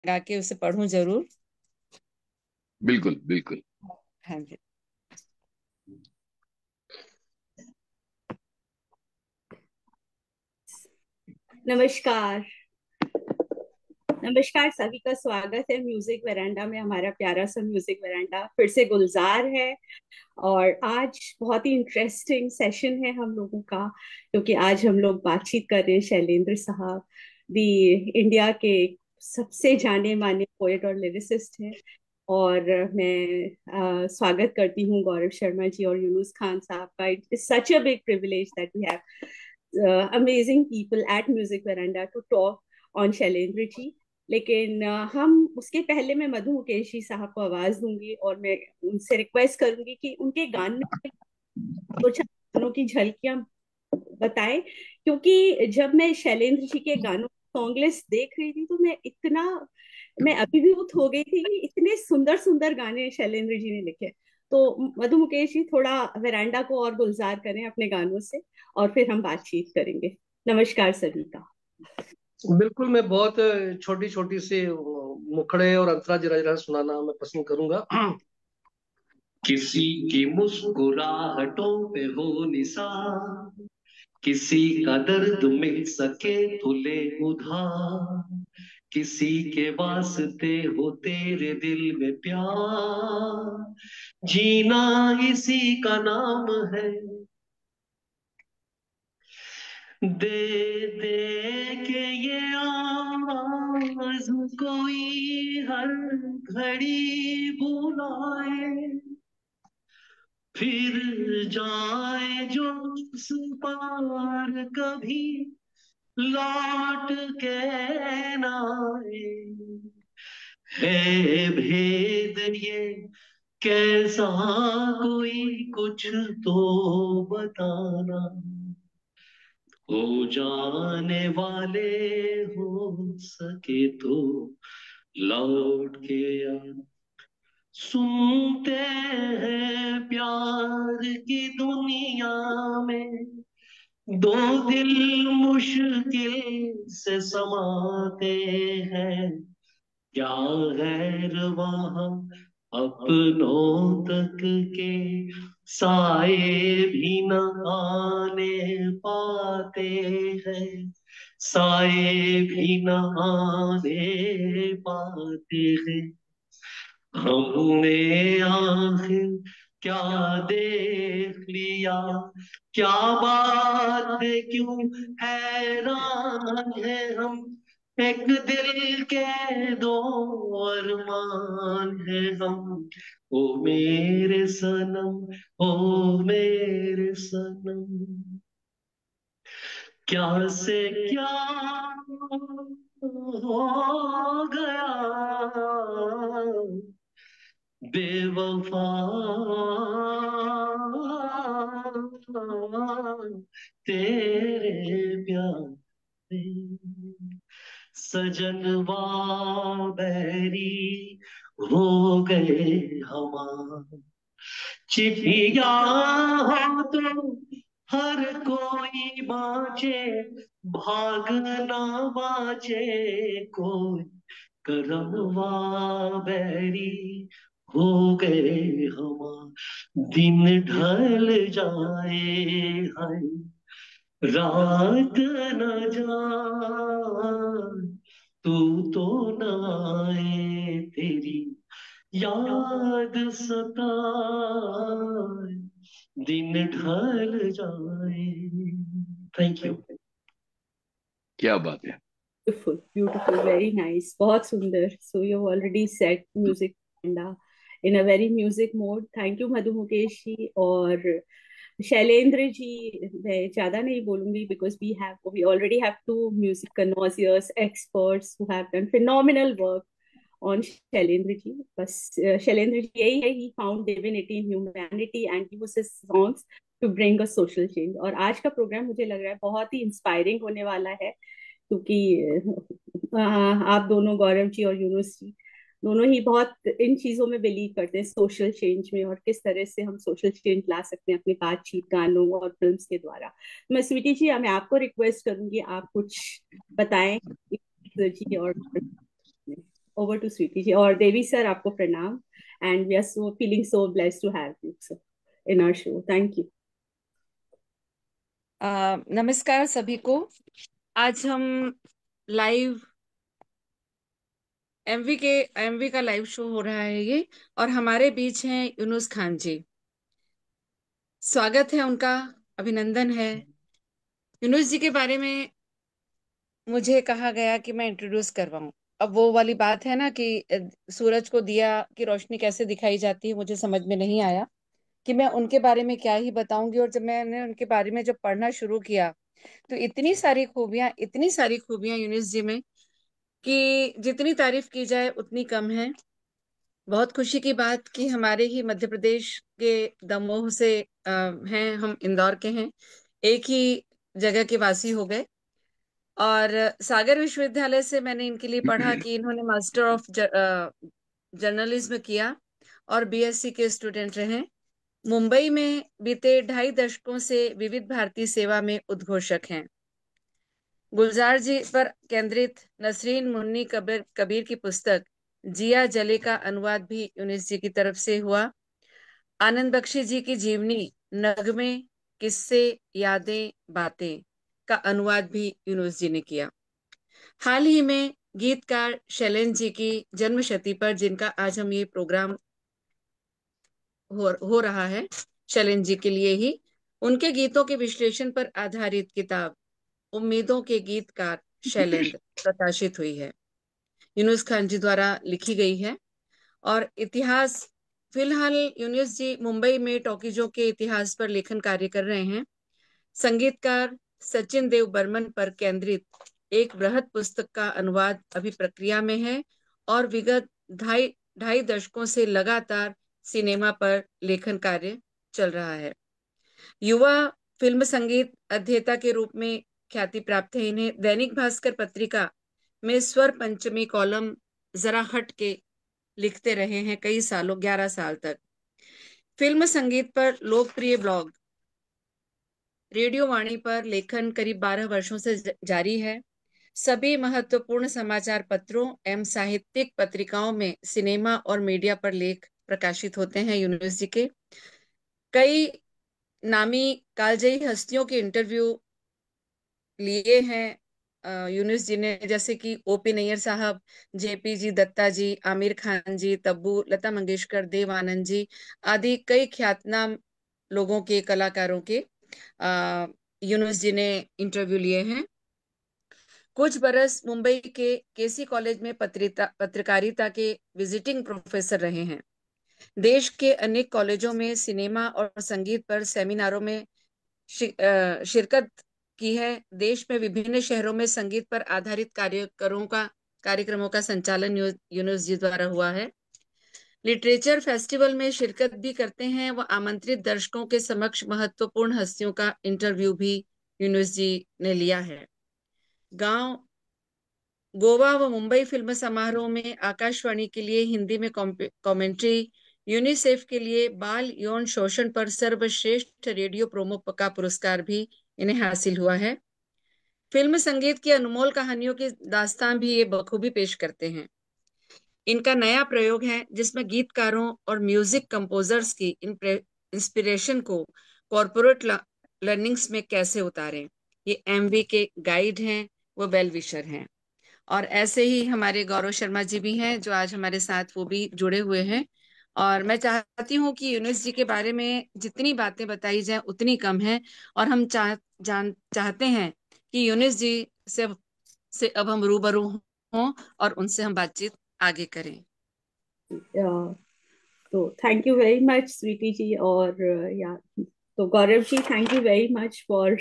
गा के उसे पढ़ूं जरूर। बिल्कुल बिल्कुल। हाँ जी। नमस्कार। नमस्कार, सभी का स्वागत है म्यूजिक वेरांडा में। हमारा प्यारा सा म्यूजिक वेरांडा फिर से गुलजार है। और आज बहुत ही इंटरेस्टिंग सेशन है हम लोगों का, क्योंकि आज हम लोग बातचीत कर रहे हैं शैलेंद्र साहब, दी इंडिया के सबसे जाने माने पोएट और लिरिसिस्ट हैं। और मैं स्वागत करती हूँ गौरव शर्मा जी और यूनुस खान साहब का। It's such a big privilege that we have amazing people at Music Veranda to talk on Shailendra ji. लेकिन हम उसके पहले मैं मधु मुकेश जी साहब को आवाज दूंगी और मैं उनसे रिक्वेस्ट करूंगी कि उनके गाने में कुछ गानों की झलकियां बताएं। क्योंकि जब मैं शैलेंद्र जी के गानों सॉन्ग लिस्ट देख रही थी तो मैं अभिभूत हो गई थी कि इतने सुंदर सुंदर गाने शैलेंद्र जी ने लिखे। तो मधु मुकेश जी थोड़ा वेरांडा को और गुलजार करें अपने गानों से, और फिर हम बातचीत करेंगे। नमस्कार सभी का। बिल्कुल, मैं बहुत छोटी छोटी सी मुखड़े और अंतरा जरा जरा सुनाना मैं पसंद करूंगा। किसी की मुस्कुराहटों पे हो निसार, किसी का दर्द मिल सके तो ले उधार, किसी के वास्ते हो तेरे दिल में प्यार, जीना इसी का नाम है। दे दे के ये आवाज कोई हर घड़ी बुलाए, फिर जाए जो उस पार कभी लौट के ना आए। है भेद ये कैसा कोई कुछ तो बताना, हो जाने वाले हो सके तो लौट के आ। सुनते हैं प्यार की दुनिया में दो दिल मुश्किल से समाते हैं, क्या गैर वहां अपनों तक के साए भी न आने पाते हैं, साए भी न आने पाते हैं। हमने आखिर क्या देख लिया, क्या बात है, क्यों हैरान है हम, एक दिल के दो अरमान है हम। ओ मेरे सनम, ओ मेरे सनम, क्या से क्या हो गया, बेवफा तेरे प्यार में सजनवा बैरी हो गए हमार। चिट्ठिया हो तो हर कोई बाँचे, भागना बाँचे कोई, करमवा बैरी हो गए हमार। दिन ढल जाए हाय, रात न जाए, तू तो न आए, तेरी याद सताए, दिन ढल जाए। Thank you. क्या बात है। ब्यूटीफुल ब्यूटीफुल, वेरी नाइस, बहुत सुंदर। So you already set music in a very music mode. Thank you Madhu Mukesh ji. और शैलेंद्र जी, मैं ज्यादा नहीं बोलूंगी because we already have two music connoisseurs experts who have done phenomenal work on Shailendra ji. बस शैलेंद्र जी यही है, he found divinity in humanity and used his songs to bring a social change. और आज का प्रोग्राम मुझे लग रहा है बहुत ही इंस्पायरिंग होने वाला है, क्योंकि आप दोनों, गौरव जी और यूनुस जी, दोनों ही बहुत इन चीजों में बिलीव करते हैं, सोशल चेंज में, और किस तरह से हम सोशल चेंज ला सकते हैं अपनी बातचीत, गानों और फिल्म्स के द्वारा। मैं स्वीटी जी, मैं आपको रिक्वेस्ट करूंगी, आप कुछ बताएं जी। और over to Sweetie ji. और देवी sir, आपको प्रणाम. And we are so feeling so blessed to have you, sir, in our show. Thank you. नमस्कार सभी को. आज हम लाइव एमवी का लाइव शो हो रहा है ये, और हमारे बीच हैं यूनुस खान जी. स्वागत है उनका, अभिनंदन है. यूनुस जी के बारे में मुझे कहा गया कि मैं इंट्रोड्यूस करवाऊं. अब वो वाली बात है ना कि सूरज को दिया की रोशनी कैसे दिखाई जाती है, मुझे समझ में नहीं आया कि मैं उनके बारे में क्या ही बताऊंगी. और जब मैंने उनके बारे में जब पढ़ना शुरू किया तो इतनी सारी खूबियां यूनुस जी में कि जितनी तारीफ की जाए उतनी कम है. बहुत खुशी की बात कि हमारे ही मध्य प्रदेश के दमोह से हैं, हम इंदौर के हैं, एक ही जगह के वासी हो गए. और सागर विश्वविद्यालय से मैंने इनके लिए पढ़ा कि इन्होंने मास्टर ऑफ जर्नलिज्म किया और बीएससी के स्टूडेंट रहे. मुंबई में बीते 2.5 दशकों से विविध भारती सेवा में उद्घोषक हैं. गुलजार जी पर केंद्रित नसरीन मुन्नी कबीर की पुस्तक जिया जले का अनुवाद भी यूनुस जी की तरफ से हुआ. आनंद बख्शी जी की जीवनी नगमे, किस्से, यादें, बातें का अनुवाद भी यूनुस जी ने किया. हाल ही में गीतकार शैलेंद्र जी की जन्मशती पर, जिनका आज हम ये प्रोग्राम हो रहा है शैलेंद्र जी के लिए ही, उनके गीतों के विश्लेषण पर आधारित किताब उम्मीदों के गीतकार शैलेंद्र प्रकाशित हुई है. यूनुस खान जी द्वारा लिखी गई है. और इतिहास, फिलहाल यूनुस जी मुंबई में टॉकीजों के इतिहास पर लेखन कार्य कर रहे हैं. संगीतकार सचिन देव बर्मन पर केंद्रित एक बृहद पुस्तक का अनुवाद अभी प्रक्रिया में है और विगत ढाई दशकों से लगातार सिनेमा पर लेखन कार्य चल रहा है. युवा फिल्म संगीत अध्येता के रूप में ख्याति प्राप्त है. इन्हें दैनिक भास्कर पत्रिका में स्वर पंचमी कॉलम जरा हट के लिखते रहे हैं कई सालों, 11 साल तक. फिल्म संगीत पर लोकप्रिय ब्लॉग रेडियो वाणी पर लेखन करीब 12 वर्षों से जारी है. सभी महत्वपूर्ण समाचार पत्रों एवं साहित्यिक पत्रिकाओं में सिनेमा और मीडिया पर लेख प्रकाशित होते हैं यूनुस जी के. कई नामी कालजयी हस्तियों के इंटरव्यू लिए हैं यूनुस जी ने, जैसे कि ओपी नैयर साहब, जेपी जी, दत्ता जी, आमिर खान जी, तब्बू, लता मंगेशकर, देव आनंद जी आदि कई ख्यातनाम लोगों के, कलाकारों के यूनुस जी ने इंटरव्यू लिए हैं. कुछ बरस मुंबई के केसी कॉलेज में पत्रकारिता के विजिटिंग प्रोफेसर रहे हैं. देश के अनेक कॉलेजों में सिनेमा और संगीत पर सेमिनारों में शिरकत की है. देश में विभिन्न शहरों में संगीत पर आधारित कार्यक्रमों का संचालन यूनुस जी द्वारा हुआ है. लिटरेचर फेस्टिवल में शिरकत भी करते हैं. वह आमंत्रित दर्शकों के समक्ष महत्वपूर्ण हस्तियों का इंटरव्यू भी यूनुस जी ने लिया है. गोवा व मुंबई फिल्म समारोह में आकाशवाणी के लिए हिंदी में कमेंट्री, यूनिसेफ के लिए बाल यौन शोषण पर सर्वश्रेष्ठ रेडियो प्रोमो का पुरस्कार भी इन्हें हासिल हुआ है. फिल्म संगीत की अनमोल कहानियों की दास्तान भी ये बखूबी पेश करते हैं. इनका नया प्रयोग है जिसमें गीतकारों और म्यूजिक कंपोजर्स की इंस्पिरेशन को कॉर्पोरेट लर्निंग्स में कैसे उतारें. ये एमवी के गाइड हैं, वो वेल विशर हैं. और ऐसे ही हमारे गौरव शर्मा जी भी हैं जो आज हमारे साथ वो भी जुड़े हुए हैं. और मैं चाहती हूँ कि यूनुस जी के बारे में जितनी बातें बताई जाए उतनी कम है. और हम चाहते हैं कि यूनुस जी से अब हम रूबरू हों और उनसे हम बातचीत आगे करें. तो thank you very much Sweety ji. और तो Gaurav ji, thank you very much for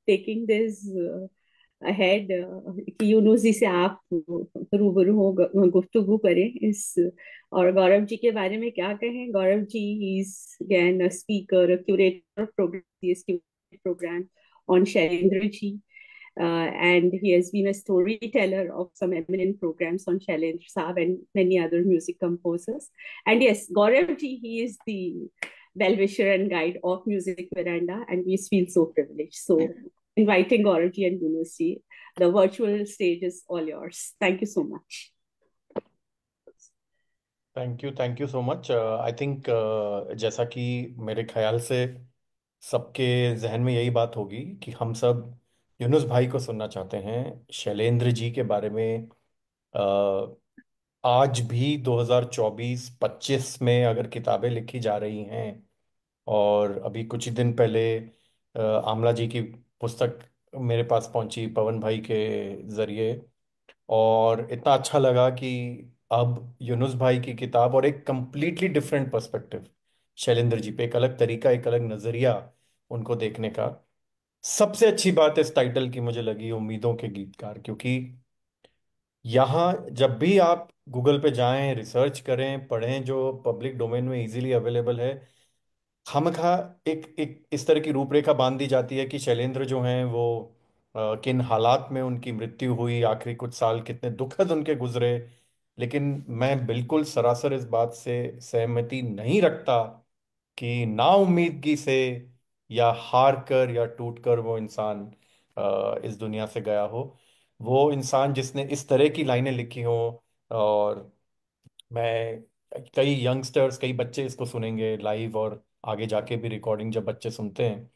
taking this ahead कि यूनुस जी से आप रूबरू हो, गुफ्तगू करें इस. और गौरव जी के बारे में क्या कहें. Gaurav ji is again a speaker, curator program on Shailendra ji, and he has been a storyteller of some eminent programs on Shailendra Saab and many other music composers. And yes, Gaurav ji, he is the well-wisher and guide of Music Veranda, and we feel so privileged. So inviting Gaurav ji and Yunus ji, the virtual stage is all yours. Thank you so much. Thank you so much. I think जैसा कि मेरे ख्याल से सबके जहन में यही बात होगी कि हम सब यूनुस भाई को सुनना चाहते हैं, शैलेंद्र जी के बारे में। अ, आज भी 2024-25 में अगर किताबें लिखी जा रही हैं, और अभी कुछ ही दिन पहले आमला जी की पुस्तक मेरे पास पहुंची पवन भाई के जरिए, और इतना अच्छा लगा कि अब यूनुस भाई की किताब और एक completely different perspective Shailendra ji पे, एक अलग तरीका, एक अलग नजरिया उनको देखने का। सबसे अच्छी बात इस टाइटल की मुझे लगी उम्मीदों के गीतकार, क्योंकि यहाँ जब भी आप गूगल पे जाएं, रिसर्च करें, पढ़ें, जो पब्लिक डोमेन में इजीली अवेलेबल है, खामखा एक एक इस तरह की रूपरेखा बांध दी जाती है कि शैलेंद्र जो हैं वो किन हालात में उनकी मृत्यु हुई, आखिरी कुछ साल कितने दुखद उनके गुजरे। लेकिन मैं बिल्कुल सरासर इस बात से सहमति नहीं रखता कि नाउम्मीदगी से या हार कर या टूट कर वो इंसान इस दुनिया से गया हो। वो इंसान जिसने इस तरह की लाइनें लिखी हो, और मैं, कई यंगस्टर्स, कई बच्चे इसको सुनेंगे लाइव, और आगे जाके भी रिकॉर्डिंग जब बच्चे सुनते हैं,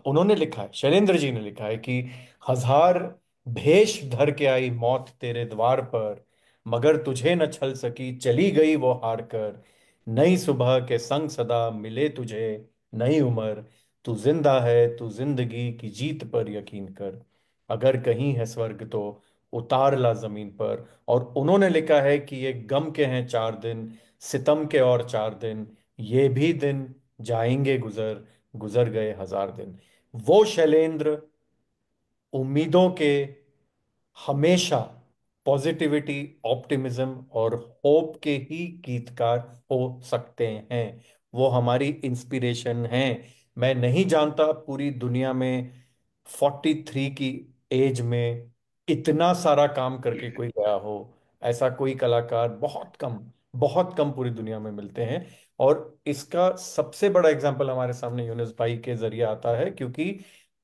उन्होंने लिखा है, शैलेंद्र जी ने लिखा है कि हजार भेष धर के आई मौत तेरे द्वार पर, मगर तुझे न छल सकी, चली गई वो हार कर। नई सुबह के संग सदा मिले तुझे, नई उम्र, तू जिंदा है, तू जिंदगी की जीत पर यकीन कर। अगर कहीं है स्वर्ग तो उतार ला जमीन पर। और उन्होंने लिखा है कि ये गम के हैं 4 दिन, सितम के और 4 दिन, ये भी दिन जाएंगे गुजर, गुजर गए हजार दिन। वो शैलेंद्र उम्मीदों के हमेशा पॉजिटिविटी, ऑप्टिमिज्म और होप के ही गीतकार हो सकते हैं। वो हमारी इंस्पिरेशन हैं। मैं नहीं जानता पूरी दुनिया में 43 की एज में इतना सारा काम करके कोई गया हो। ऐसा कोई कलाकार बहुत कम पूरी दुनिया में मिलते हैं। और इसका सबसे बड़ा एग्जाम्पल हमारे सामने यूनुस भाई के जरिए आता है, क्योंकि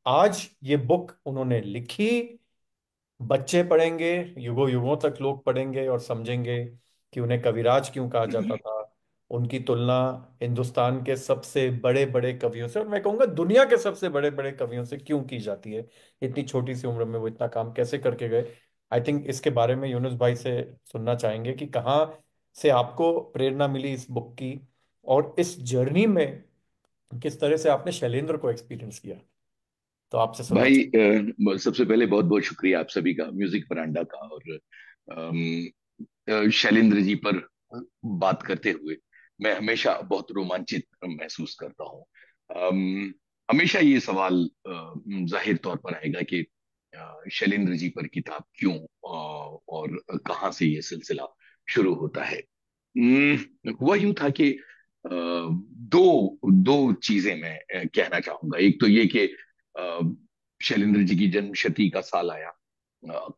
आज ये बुक उन्होंने लिखी, बच्चे पढ़ेंगे, युगों युगों तक लोग पढ़ेंगे और समझेंगे कि उन्हें कविराज क्यों कहा जाता था। उनकी तुलना हिंदुस्तान के सबसे बड़े बड़े कवियों से, और मैं कहूँगा दुनिया के सबसे बड़े बड़े कवियों से क्यों की जाती है। इतनी छोटी सी उम्र में वो इतना काम कैसे करके गए। आई थिंक इसके बारे में यूनुस भाई से सुनना चाहेंगे कि कहाँ से आपको प्रेरणा मिली इस बुक की, और इस जर्नी में किस तरह से आपने शैलेंद्र को एक्सपीरियंस किया। तो आपसे सुनना भाई, चाहेंगे। सबसे पहले बहुत बहुत शुक्रिया आप सभी का, म्यूजिक परांडा का, और शैलेंद्र जी पर बात करते हुए मैं हमेशा बहुत रोमांचित महसूस करता हूँ। हमेशा ये सवाल जाहिर तौर पर आएगा कि शैलेंद्र जी पर किताब क्यों, और कहाँ से ये सिलसिला शुरू होता है। हुआ यूं था कि दो दो चीजें मैं कहना चाहूंगा। एक तो ये कि शैलेंद्र जी की जन्म शती का साल आया,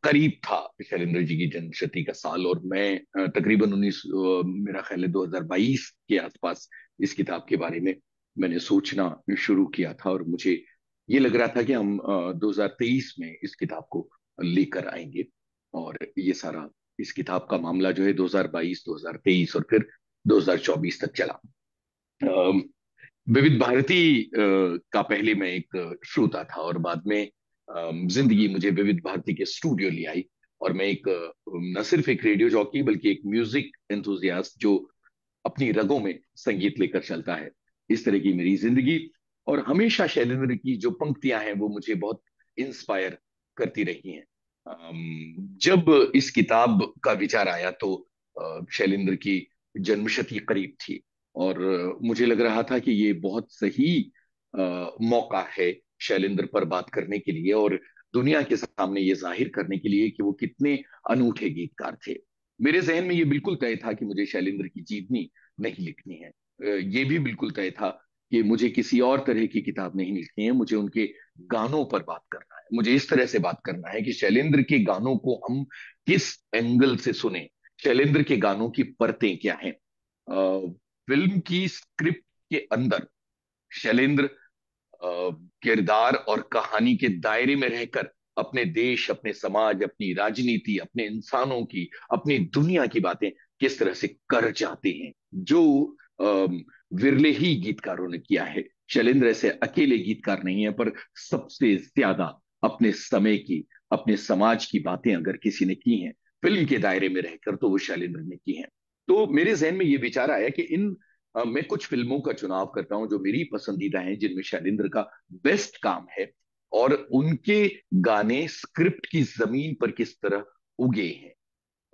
करीब था शैलेंद्र जी की जन्म शती का साल, और मैं तकरीबन 19, मेरा ख्याल है 2022 के आसपास इस किताब के बारे में मैंने सोचना शुरू किया था, और मुझे ये लग रहा था कि हम 2023 में इस किताब को लेकर आएंगे। और ये सारा, इस किताब का मामला जो है 2022, 2023 और फिर 2024 तक चला। अम, विविध भारती का पहले मैं एक श्रोता था, और बाद में जिंदगी मुझे विविध भारती के स्टूडियो ले आई, और मैं एक न सिर्फ एक रेडियो जॉकी बल्कि एक म्यूजिक एंथुजियास्ट जो अपनी रगों में संगीत लेकर चलता है, इस तरह की मेरी जिंदगी। और हमेशा शैलेंद्र की जो पंक्तियां हैं वो मुझे बहुत इंस्पायर करती रही हैं। जब इस किताब का विचार आया तो शैलेंद्र की जन्मशती करीब थी, और मुझे लग रहा था कि ये बहुत सही मौका है शैलेंद्र पर बात करने के लिए, और दुनिया के सामने ये जाहिर करने के लिए कि वो कितने अनूठे गीतकार थे। मेरे जहन में ये बिल्कुल तय था कि मुझे शैलेंद्र की जीवनी नहीं लिखनी है। ये भी बिल्कुल तय था कि मुझे किसी और तरह की किताब नहीं लिखनी है, मुझे उनके गानों पर बात करना है। मुझे इस तरह से बात करना है कि शैलेंद्र के गानों को हम किस एंगल से सुने, शैलेंद्र के गानों की परतें क्या हैं। फिल्म की स्क्रिप्ट के अंदर शैलेंद्र किरदार और कहानी के दायरे में रहकर अपने देश, अपने समाज, अपनी राजनीति, अपने इंसानों की, अपनी दुनिया की बातें किस तरह से कर जाते हैं, जो विरले ही गीतकारों ने किया है। शैलेंद्र ऐसे अकेले गीतकार नहीं है, पर सबसे ज्यादा अपने समय की, अपने समाज की बातें अगर किसी ने की हैं फिल्म के दायरे में रहकर, तो वो शैलेंद्र ने की हैं। तो मेरे जहन में ये विचार आया कि मैं कुछ फिल्मों का चुनाव करता हूं जो मेरी पसंदीदा हैं, जिनमें शैलेंद्र का बेस्ट काम है, और उनके गाने स्क्रिप्ट की जमीन पर किस तरह उगे हैं,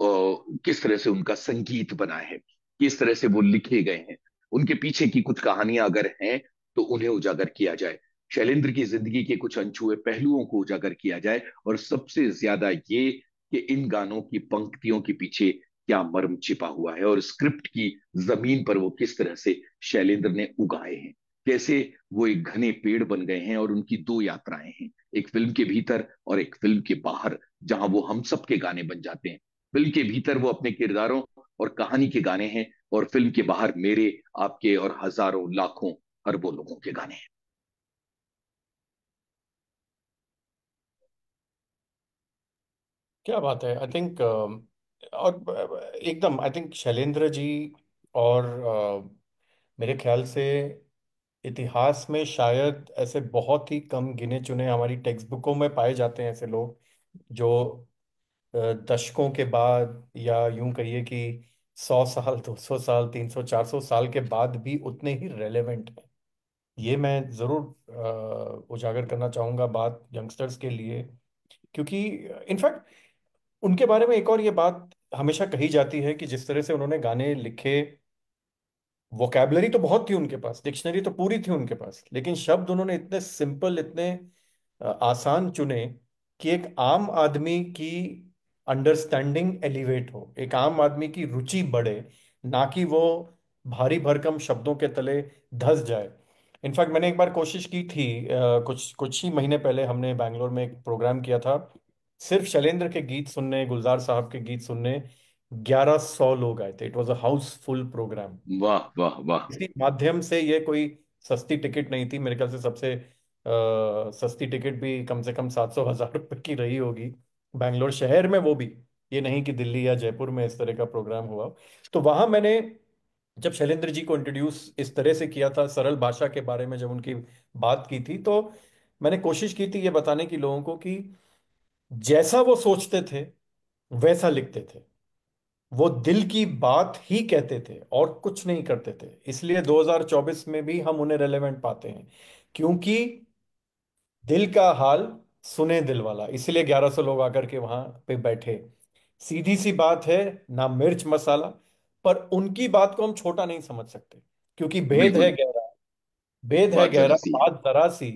और किस तरह से उनका संगीत बना है, किस तरह से वो लिखे गए हैं, उनके पीछे की कुछ कहानियां अगर हैं तो उन्हें उजागर किया जाए। शैलेंद्र की जिंदगी के कुछ अनछुए पहलुओं को उजागर किया जाए, और सबसे ज्यादा ये कि इन गानों की पंक्तियों के पीछे क्या मर्म छिपा हुआ है, और स्क्रिप्ट की जमीन पर वो किस तरह से शैलेंद्र ने उगाए हैं, कैसे वो एक घने पेड़ बन गए हैं, और उनकी दो यात्राएं हैं, एक फिल्म के भीतर और एक फिल्म के बाहर, जहां वो हम सब के गाने बन जाते हैं। फिल्म के भीतर वो अपने किरदारों और कहानी के गाने हैं, और फिल्म के बाहर मेरे, आपके और हजारों लाखों अरबों लोगों के गाने हैं। क्या बात है। आई थिंक और एकदम आई थिंक शैलेंद्र जी और मेरे ख्याल से इतिहास में शायद ऐसे बहुत ही कम गिने चुने हमारी टेक्स्ट बुकों में पाए जाते हैं ऐसे लोग जो दशकों के बाद, या यूं कहिए कि 100 साल, 200 साल, 300, 400 साल के बाद भी उतने ही रेलेवेंट हैं। ये मैं जरूर उजागर करना चाहूंगा बात यंगस्टर्स के लिए, क्योंकि इनफैक्ट उनके बारे में एक और ये बात हमेशा कही जाती है कि जिस तरह से उन्होंने गाने लिखे, वोकैबलरी तो बहुत थी उनके पास, डिक्शनरी तो पूरी थी उनके पास, लेकिन शब्द उन्होंने इतने सिंपल, इतने आसान चुने कि एक आम आदमी की अंडरस्टैंडिंग एलिवेट हो, एक आम आदमी की रुचि बढ़े, ना कि वो भारी भरकम शब्दों के तले धंस जाए। इनफैक्ट मैंने एक बार कोशिश की थी, कुछ कुछ ही महीने पहले हमने बैंगलोर में एक प्रोग्राम किया था, सिर्फ शैलेंद्र के गीत सुनने, गुलजार साहब के गीत सुनने 1100 लोग आए थे। It was a housefull programme. वाह वाह वाह। इसी माध्यम से, ये कोई सस्ती टिकट नहीं थी, मेरे ख्याल से सबसे सस्ती टिकट भी कम से कम 700 1000 रुपए की रही होगी बैंगलोर शहर में, वो भी, ये नहीं कि दिल्ली या जयपुर में इस तरह का प्रोग्राम हुआ। तो वहां मैंने जब शैलेंद्र जी को इंट्रोड्यूस इस तरह से किया था, सरल भाषा के बारे में जब उनकी बात की थी, तो मैंने कोशिश की थी ये बताने की लोगों को कि जैसा वो सोचते थे वैसा लिखते थे, वो दिल की बात ही कहते थे और कुछ नहीं करते थे। इसलिए 2024 में भी हम उन्हें रेलेवेंट पाते हैं, क्योंकि दिल का हाल सुने दिल वाला, इसलिए 1100 लोग आकर के वहां पे बैठे। सीधी सी बात है, ना मिर्च मसाला, पर उनकी बात को हम छोटा नहीं समझ सकते, क्योंकि भेद है बिल्कुल। गहरा, भेद है बात गहरा, जरा सी है। बात जरा सी।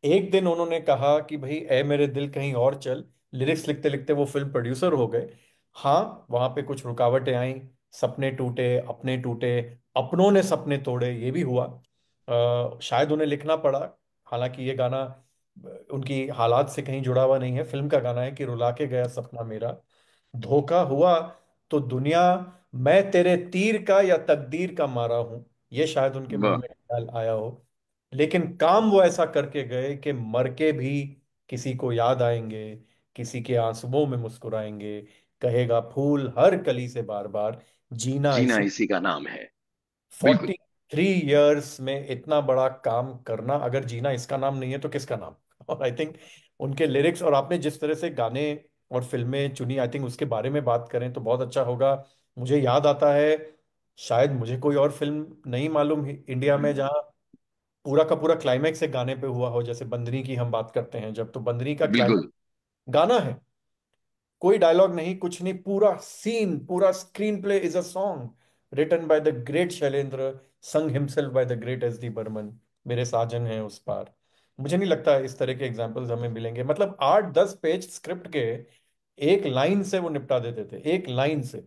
एक दिन उन्होंने कहा कि भाई ए मेरे दिल कहीं और चल, लिरिक्स लिखते लिखते वो फिल्म प्रोड्यूसर हो गए। हाँ, वहां पे कुछ रुकावटें आई, सपने टूटे, अपने टूटे, अपनों ने सपने तोड़े, ये भी हुआ। शायद उन्हें लिखना पड़ा। हालांकि ये गाना उनकी हालात से कहीं जुड़ा हुआ नहीं है, फिल्म का गाना है कि रुला के गया सपना मेरा, धोखा हुआ तो दुनिया, मैं तेरे तीर का या तकदीर का मारा हूं, ये शायद उनके मन वाह। में ख्याल आया हो। लेकिन काम वो ऐसा करके गए कि मर के भी किसी को याद आएंगे, किसी के आंसुओं में मुस्कुराएंगे, कहेगा फूल हर कली से बार बार, जीना जीना इसी। इसी का नाम है। बिल्कुल। 43 ईयर्स में इतना बड़ा काम करना, अगर जीना इसका नाम नहीं है तो किसका नाम? और आई थिंक उनके लिरिक्स, और आपने जिस तरह से गाने और फिल्में चुनी, आई थिंक उसके बारे में बात करें तो बहुत अच्छा होगा। मुझे याद आता है, शायद मुझे कोई और फिल्म नहीं मालूम इंडिया में जहाँ पूरा का पूरा क्लाइमैक्स एक गाने पे हुआ हो, जैसे बंदरी की हम बात करते हैं जब, तो बंदरी का क्लाइमैक्स बिल्कुल। गाना है, कोई डायलॉग नहीं, कुछ नहीं, पूरा सीन, पूरा screenplay is a song written by the great Shailendra, sung himself by the great SD Burman, मेरे साजन हैं उस पार। मुझे नहीं लगता इस तरह के एग्जांपल्स हमें मिलेंगे। मतलब 8-10 पेज स्क्रिप्ट के एक लाइन से वो निपटा देते थे, एक लाइन से।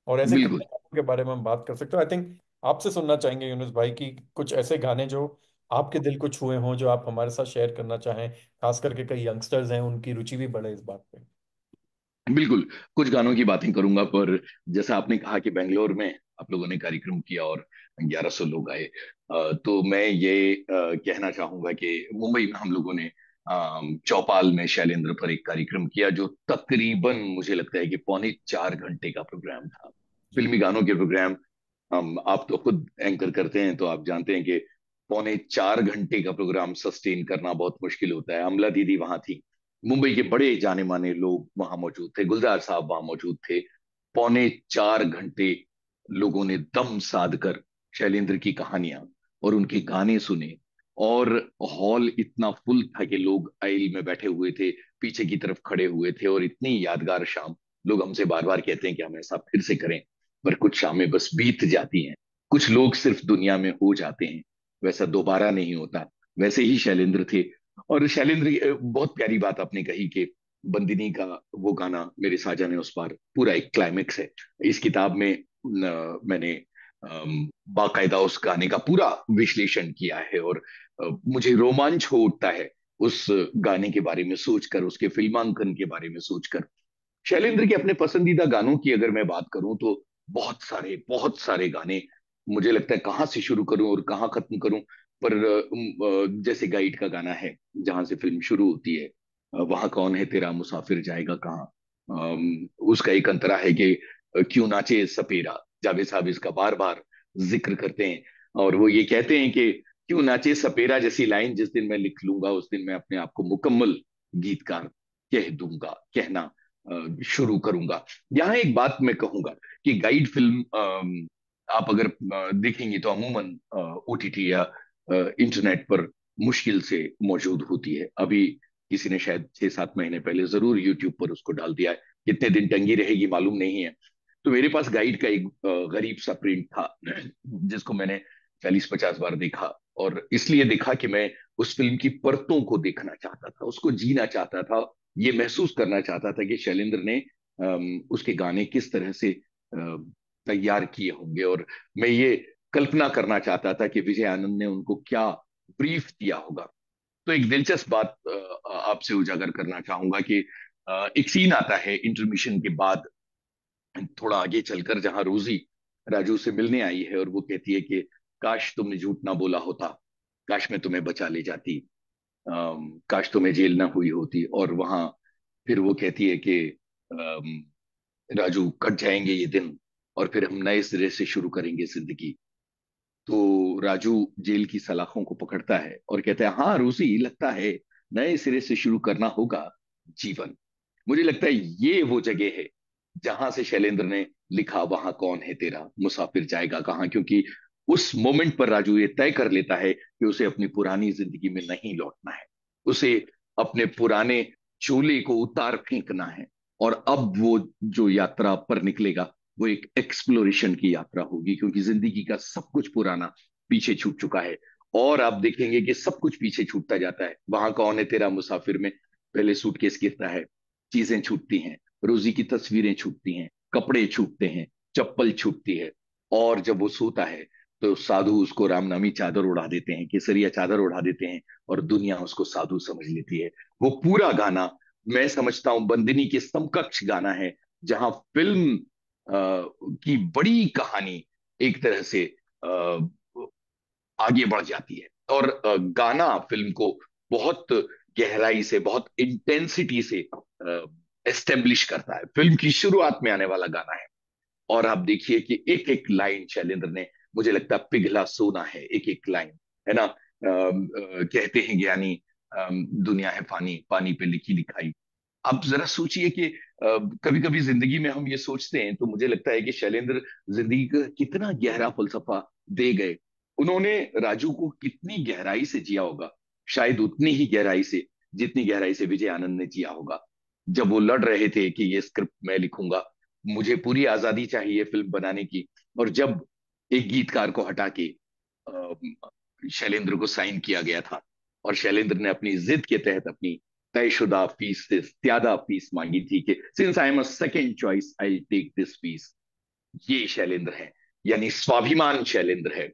और ऐसे बिल्कुल। कितने गानों के बारे में हम बात कर सकते हो। आई थिंक आपसे सुनना चाहेंगे यूनुस भाई की कुछ ऐसे गाने जो आपके दिल को छुए हों, जो आप हमारे साथ शेयर करना चाहें, खास करके कई यंगस्टर्स हैं उनकी रुचि भी बढ़े इस बात पे। बिल्कुल। कुछ गानों की बातें करूंगा, पर जैसा आपने कहा कि बेंगलोर में आप लोगों ने कार्यक्रम किया और 1100 लोग आए, तो मैं ये कहना चाहूंगा कि मुंबई में हम लोगों ने चौपाल में शैलेंद्र पर एक कार्यक्रम किया जो तकरीबन मुझे लगता है कि 3.25 घंटे का प्रोग्राम था। फिल्मी गानों के प्रोग्राम, आप तो खुद एंकर करते हैं तो आप जानते हैं कि 3.25 घंटे का प्रोग्राम सस्टेन करना बहुत मुश्किल होता है। अमला दीदी वहां थी, मुंबई के बड़े जाने माने लोग वहां मौजूद थे, गुलजार साहब वहां मौजूद थे। 3.25 घंटे लोगों ने दम साध कर शैलेंद्र की कहानियां और उनके गाने सुने। और हॉल इतना फुल था कि लोग आइल में बैठे हुए थे, पीछे की तरफ खड़े हुए थे। और इतनी यादगार शाम, लोग हमसे बार बार कहते हैं कि हम ऐसा फिर से करें, पर कुछ शामें बस बीत जाती हैं। कुछ लोग सिर्फ दुनिया में हो जाते हैं, वैसा दोबारा नहीं होता। वैसे ही शैलेंद्र थे। और शैलेंद्र बहुत प्यारी बात आपने कही कि बंदिनी का वो गाना मेरे साजा ने उस पार पूरा एक क्लाइमेक्स है। इस किताब में मैंने बाकायदा उस गाने का पूरा विश्लेषण किया है। और मुझे रोमांच हो उठता है उस गाने के बारे में सोचकर, उसके फिल्मांकन के बारे में सोचकर। शैलेंद्र के अपने पसंदीदा गानों की अगर मैं बात करूं तो बहुत सारे गाने, मुझे लगता है कहाँ से शुरू करूं और कहाँ खत्म करूं। पर जैसे गाइड का गाना है, जहां से फिल्म शुरू होती है, वहां कौन है तेरा मुसाफिर जाएगा कहाँ। उसका एक अंतरा है कि क्यों नाचे सपेरा, जावेद साहब इसका बार बार जिक्र करते हैं। और वो ये कहते हैं कि क्यों नाचे सपेरा जैसी लाइन जिस दिन मैं लिख लूंगा उस दिन मैं अपने आप को मुकम्मल गीतकार कह दूंगा, कहना शुरू करूंगा। यहाँ एक बात मैं कहूंगा कि गाइड फिल्म आप अगर देखेंगे तो अमूमन ओटीटी या इंटरनेट पर मुश्किल से मौजूद होती है। अभी किसी ने शायद 6-7 महीने पहले जरूर यूट्यूब पर उसको डाल दिया है, कितने दिन टंगी रहेगी मालूम नहीं है। तो मेरे पास गाइड का एक गरीब सा प्रिंट था जिसको मैंने 40-50 बार देखा। और इसलिए देखा कि मैं उस फिल्म की परतों को देखना चाहता था, उसको जीना चाहता था, ये महसूस करना चाहता था कि शैलेंद्र ने उसके गाने किस तरह से तैयार किए होंगे। और मैं ये कल्पना करना चाहता था कि विजय आनंद ने उनको क्या ब्रीफ दिया होगा। तो एक दिलचस्प बात आपसे उजागर करना चाहूंगा कि एक सीन आता है इंटरमिशन के बाद, थोड़ा आगे चलकर, जहां रोजी राजू से मिलने आई है और वो कहती है कि काश तुमने झूठ ना बोला होता, काश मैं तुम्हें बचा ले जाती, काश तुम्हें जेल ना हुई होती। और वहां फिर वो कहती है कि राजू कट जाएंगे ये दिन और फिर हम नए सिरे से शुरू करेंगे जिंदगी। तो राजू जेल की सलाखों को पकड़ता है और कहता है, हाँ रूसी, लगता है नए सिरे से शुरू करना होगा जीवन। मुझे लगता है ये वो जगह है जहां से शैलेंद्र ने लिखा वहां कौन है तेरा मुसाफिर जाएगा कहाँ। क्योंकि उस मोमेंट पर राजू ये तय कर लेता है कि उसे अपनी पुरानी जिंदगी में नहीं लौटना है, उसे अपने पुराने चोले को उतार फेंकना है। और अब वो जो यात्रा पर निकलेगा वो एक एक्सप्लोरेशन की यात्रा होगी, क्योंकि जिंदगी का सब कुछ पुराना पीछे छूट चुका है। और आप देखेंगे कि सब कुछ पीछे छूटता जाता है। वहां कौन है तेरा मुसाफिर में पहले सूटकेस गिरता है, चीजें छूटती हैं, रोजी की तस्वीरें छूटती हैं, कपड़े छूटते हैं, चप्पल छूटती है। और जब वो सोता है तो साधु उसको रामनामी चादर उड़ा देते हैं, केसरिया चादर उड़ा देते हैं, और दुनिया उसको साधु समझ लेती है। वो पूरा गाना मैं समझता हूं बंदिनी के समकक्ष गाना है, जहां फिल्म की बड़ी कहानी एक तरह से आगे बढ़ जाती है। और गाना फिल्म को बहुत गहराई से, बहुत इंटेंसिटी से एस्टेब्लिश करता है। फिल्म की शुरुआत में आने वाला गाना है। और आप देखिए कि एक एक लाइन शैलेंद्र ने, मुझे लगता है पिघला सोना है एक एक लाइन, है ना। कहते हैं ज्ञानी दुनिया है पानी, पानी पे लिखी लिखाई। आप जरा सोचिए कि कभी कभी जिंदगी में हम ये सोचते हैं तो मुझे लगता है कि शैलेंद्र जिंदगी का कितना गहरा फलसफा दे गए। उन्होंने राजू को कितनी गहराई से जिया होगा, शायद उतनी ही गहराई से जितनी गहराई से विजय आनंद ने जिया होगा। जब वो लड़ रहे थे कि ये स्क्रिप्ट मैं लिखूंगा, मुझे पूरी आजादी चाहिए फिल्म बनाने की, और जब एक गीतकार को हटा के अ, शैलेंद्र को साइन किया गया था और शैलेंद्र ने अपनी जिद के तहत अपनी तयशुदा फीस से ज्यादा फीस मांगी थी कि since I am a second choice I take this fees, ये शैलेंद्र है। यानी स्वाभिमान शैलेंद्र है,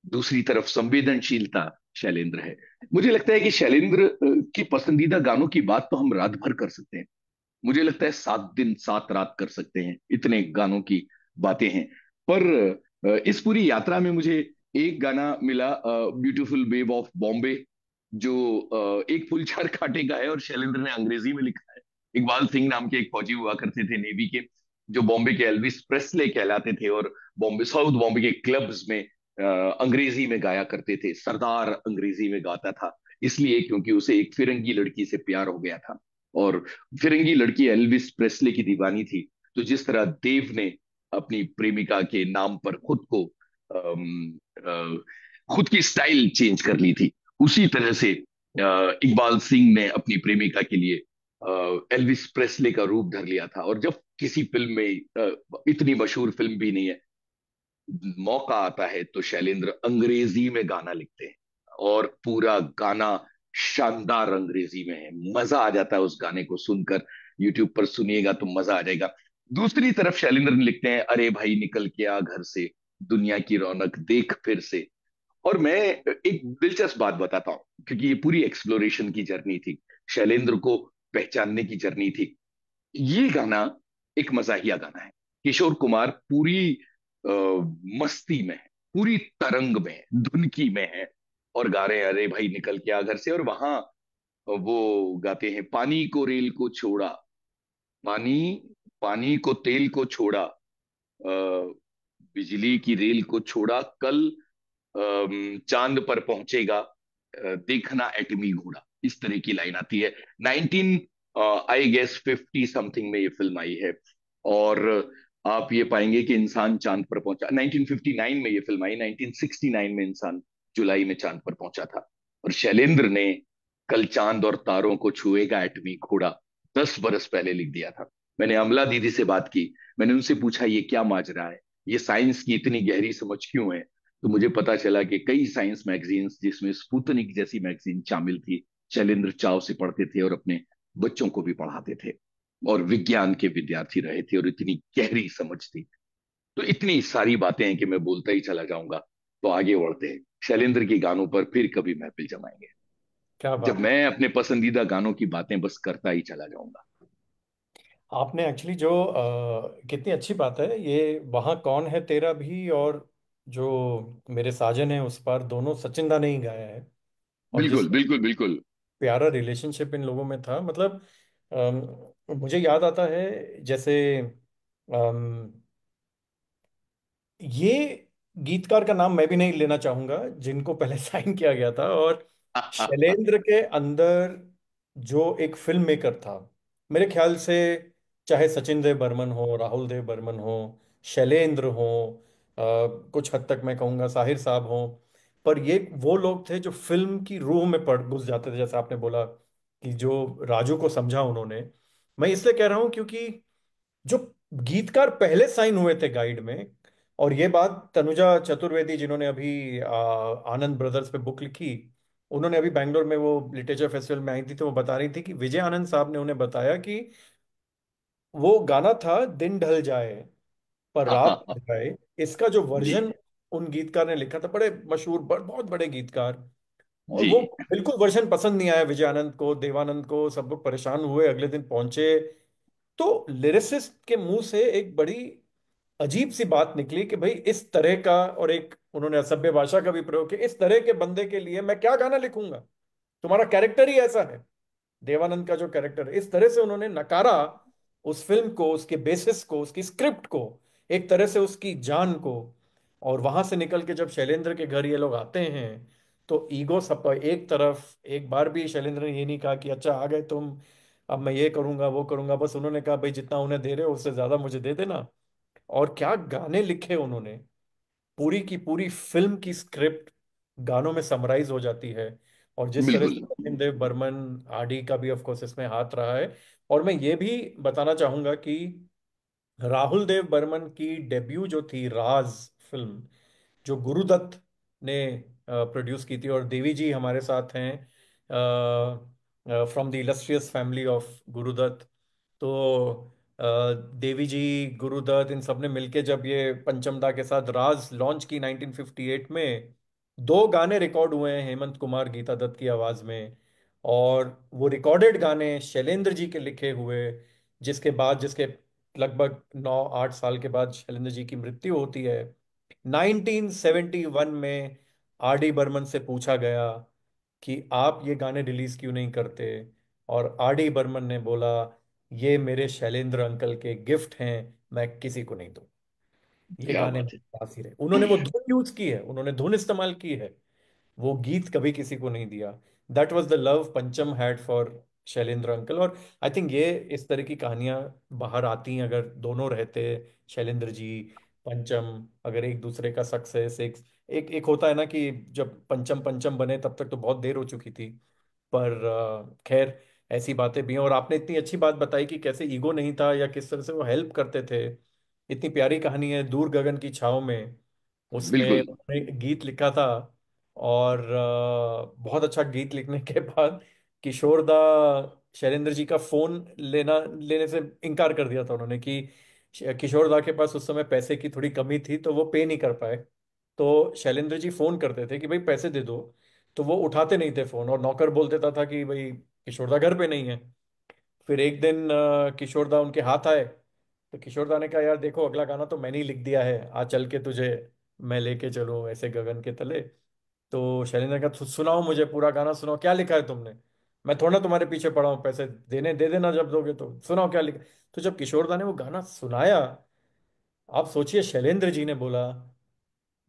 दूसरी तरफ संवेदनशीलता शैलेंद्र है। मुझे लगता है कि शैलेंद्र की पसंदीदा गानों की बात तो हम रात भर कर सकते हैं। मुझे लगता है 7 दिन 7 रात कर सकते हैं, इतने गानों की बातें हैं। पर इस पूरी यात्रा में मुझे एक गाना मिला, ब्यूटीफुल वेव ऑफ बॉम्बे, जो एक पुलचार कांटे का है और शैलेंद्र ने अंग्रेजी में लिखा है। इकबाल सिंह नाम के एक फौजी हुआ करते थे नेवी के, जो बॉम्बे के एल्विस प्रेस्ले कहलाते थे, और बॉम्बे, साउथ बॉम्बे के क्लब्स में अंग्रेजी में गाया करते थे। सरदार अंग्रेजी में गाता था, इसलिए क्योंकि उसे एक फिरंगी लड़की से प्यार हो गया था, और फिरंगी लड़की एल्विस प्रेस्ले की दीवानी थी। तो जिस तरह देव ने अपनी प्रेमिका के नाम पर खुद को खुद की स्टाइल चेंज कर ली थी, उसी तरह से इकबाल सिंह ने अपनी प्रेमिका के लिए एल्विस प्रेस्ले का रूप धर लिया था। और जब किसी फिल्म में, इतनी मशहूर फिल्म भी नहीं है, मौका आता है तो शैलेंद्र अंग्रेजी में गाना लिखते हैं, और पूरा गाना शानदार अंग्रेजी में है। मजा आ जाता है उस गाने को सुनकर। यूट्यूब पर सुनिएगा तो मजा आ जाएगा। दूसरी तरफ शैलेंद्र लिखते हैं, अरे भाई निकल के आ घर से, दुनिया की रौनक देख फिर से। और मैं एक दिलचस्प बात बताता हूँ, क्योंकि ये पूरी एक्सप्लोरेशन की जर्नी थी, शैलेंद्र को पहचानने की जर्नी थी। ये गाना एक मजाहिया गाना है। किशोर कुमार पूरी अ, मस्ती में है, पूरी तरंग में है, धुनकी में है, और गा रहे हैं अरे भाई निकल के आ घर से। और वहां वो गाते हैं, पानी को रेल को छोड़ा, पानी, पानी को तेल को छोड़ा, बिजली की रेल को छोड़ा, कल चांद पर पहुंचेगा, देखना एटमी घोड़ा। इस तरह की लाइन आती है। 19 आई गेस 50 समथिंग में ये फिल्म आई है। और आप ये पाएंगे कि इंसान चांद पर पहुंचा, 1959 में ये फिल्म आई, 1969 में इंसान जुलाई में चांद पर पहुंचा था। और शैलेंद्र ने कल चांद और तारों को छुएगा एटमी घोड़ा 10 बरस पहले लिख दिया था। मैंने अमला दीदी से बात की, मैंने उनसे पूछा ये क्या माजरा है, ये साइंस की इतनी गहरी समझ क्यों है। तो मुझे पता चला कि कई साइंस मैगजीन्स, जिसमें स्पुतनिक जैसी मैगजीन शामिल थी, शैलेंद्र चाव से पढ़ते थे और अपने बच्चों को भी पढ़ाते थे, और विज्ञान के विद्यार्थी रहे थे, और इतनी गहरी समझ थी। तो इतनी सारी बातें हैं कि मैं बोलता ही चला जाऊंगा। तो आगे बढ़ते हैं, शैलेंद्र के गानों पर फिर कभी महफिल जमाएंगे, क्या जब बात है। मैं अपने पसंदीदा गानों की बातें बस करता ही चला जाऊंगा। आपने एक्चुअली जो कितनी अच्छी बात है ये, वहाँ कौन है तेरा भी, और जो मेरे साजन है उस पार, दोनों सचिन दा ने ही गाया है। और जिस बिल्कुल बिल्कुल बिल्कुल। प्यारा रिलेशनशिप इन लोगों में था, मतलब मुझे याद आता है जैसे अम, ये गीतकार का नाम मैं भी नहीं लेना चाहूंगा जिनको पहले साइन किया गया था, और शैलेंद्र के अंदर जो एक फिल्म मेकर था, मेरे ख्याल से, चाहे सचिन देव बर्मन हो, राहुल देव बर्मन हो, शैलेंद्र हो, कुछ हद तक मैं कहूँगा साहिर साहब हो, पर ये वो लोग थे जो फिल्म की रूह में पड़ घुस जाते थे। जैसे आपने बोला कि जो राजू को समझा उन्होंने, मैं इसलिए कह रहा हूँ क्योंकि जो गीतकार पहले साइन हुए थे गाइड में, और ये बात तनुजा चतुर्वेदी जिन्होंने अभी आनंद ब्रदर्स पे बुक लिखी, उन्होंने अभी बैंगलोर में वो लिटरेचर फेस्टिवल में आई थी, तो वो बता रही थी कि विजय आनंद साहब ने उन्हें बताया कि वो गाना था दिन ढल जाए पर रात ढल जाए, इसका जो जी वर्जन उन गीतकार ने लिखा था, बड़े मशहूर, बहुत बड़े गीतकार, और जी। वो बिल्कुल वर्जन पसंद नहीं आया विजय आनंद को, देवानंद को, सब लोग परेशान हुए, अगले दिन पहुंचे। तो लिरिसिस्ट के मुंह से एक बड़ी अजीब सी बात निकली कि भाई इस तरह का, और एक उन्होंने असभ्य भाषा का भी प्रयोग किया, इस तरह के बंदे के लिए मैं क्या गाना लिखूंगा, तुम्हारा कैरेक्टर ही ऐसा है। देवानंद का जो कैरेक्टर है, इस तरह से उन्होंने नकारा उस फिल्म को, उसके बेसिस को, उसकी स्क्रिप्ट को, एक तरह से उसकी जान को। और वहां से निकल के जब शैलेंद्र के घर ये लोग आते हैं, तो ईगो सब एक तरफ, एक बार भी शैलेंद्र ने ये नहीं कहा कि अच्छा आ गए तुम, अब मैं ये करूंगा वो करूंगा, बस उन्होंने कहा भाई जितना उन्हें दे रहे हो उससे ज्यादा मुझे दे देना। और क्या गाने लिखे उन्होंने, पूरी की पूरी फिल्म की स्क्रिप्ट गानों में समराइज हो जाती है। और जिस तरह बिल्कुल से सचिन देव बर्मन, आदि का भी ऑफ कोर्स इसमें हाथ रहा है। और मैं ये भी बताना चाहूंगा कि राहुल देव बर्मन की डेब्यू जो थी राज फिल्म, जो गुरुदत्त ने प्रोड्यूस की थी, और देवी जी हमारे साथ हैं from the illustrious family of Guru Dutt. तो देवी जी, गुरुदत्त, इन सब ने मिलके जब ये पंचमदा के साथ राज लॉन्च की 1958 में, दो गाने रिकॉर्ड हुए हैं हेमंत कुमार गीता दत्त की आवाज में। और वो रिकॉर्डेड गाने शैलेंद्र जी के लिखे हुए, जिसके बाद, जिसके लगभग 9-8 साल के बाद शैलेंद्र जी की मृत्यु होती है। 1971 में आर डी बर्मन से पूछा गया कि आप ये गाने रिलीज क्यों नहीं करते। और आर डी बर्मन ने बोला ये मेरे शैलेंद्र अंकल के गिफ्ट हैं, मैं किसी को नहीं दूं, ये क्या गाने बात मेरे है। पास ही रहे। उन्होंने वो धुन यूज की है, उन्होंने धुन इस्तेमाल की है, वो गीत कभी किसी को नहीं दिया। दैट वॉज द लव पंचम हैड फॉर शैलेंद्र अंकल। और आई थिंक ये इस तरह की कहानियां बाहर आती अगर दोनों रहते, शैलेंद्र जी, पंचम, अगर एक दूसरे का सक्सेस, एक एक एक होता है ना कि जब पंचम पंचम बने तब तक तो बहुत देर हो चुकी थी। पर खैर, ऐसी बातें भी हैं। और आपने इतनी अच्छी बात बताई कि कैसे ईगो नहीं था या किस तरह से वो हेल्प करते थे। इतनी प्यारी कहानी है दूर गगन की छाव में, उसमें बिल्कुल उन्होंने गीत लिखा था। और बहुत अच्छा गीत लिखने के बाद किशोर दा शैलेंद्र जी का फोन लेने से इनकार कर दिया था उन्होंने कि किशोर दा के पास उस समय पैसे की थोड़ी कमी थी तो वो पे नहीं कर पाए। तो शैलेंद्र जी फोन करते थे कि भाई पैसे दे दो, तो वो उठाते नहीं थे फोन, और नौकर बोल देता था कि भाई किशोर दा घर पे नहीं है। फिर एक दिन किशोर दा उनके हाथ आए, तो किशोर दा ने कहा यार देखो अगला गाना तो मैंने ही लिख दिया है, आ चल के तुझे मैं लेके चलूं ऐसे गगन के तले। तो शैलेंद्र का सुनाओ मुझे पूरा गाना सुनाओ, क्या लिखा है तुमने, मैं थोड़ा तुम्हारे पीछे पड़ा हूँ, पैसे देने दे देना जब दोगे, तो सुनाओ क्या लिखा। तो जब किशोर दा ने वो गाना सुनाया, आप सोचिए शैलेंद्र जी ने बोला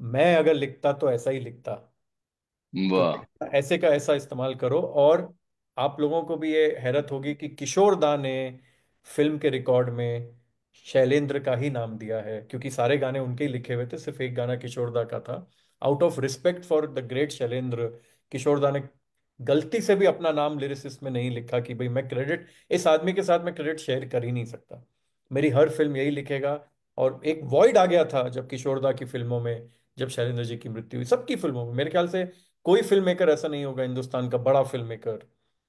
मैं अगर लिखता तो ऐसा ही लिखता, तुम वाह। ऐसे का ऐसा इस्तेमाल करो। और आप लोगों को भी ये हैरत होगी कि किशोर दा ने फिल्म के रिकॉर्ड में शैलेंद्र का ही नाम दिया है, क्योंकि सारे गाने उनके ही लिखे हुए थे, सिर्फ एक गाना किशोर दा का था। Out of respect for the great Shailendra, Kishore da ने गलती से भी अपना नाम लिरिसिस्ट में नहीं लिखा कि भाई मैं क्रेडिट, इस आदमी के साथ मैं क्रेडिट शेयर कर ही नहीं सकता, मेरी हर फिल्म यही लिखेगा। और एक वॉइड आ गया था जब किशोर दा की फिल्मों में, जब शैलेंद्र जी की मृत्यु हुई, सबकी फिल्मों में मेरे ख्याल से कोई फिल्म मेकर ऐसा नहीं होगा हिंदुस्तान का बड़ा फिल्म मेकर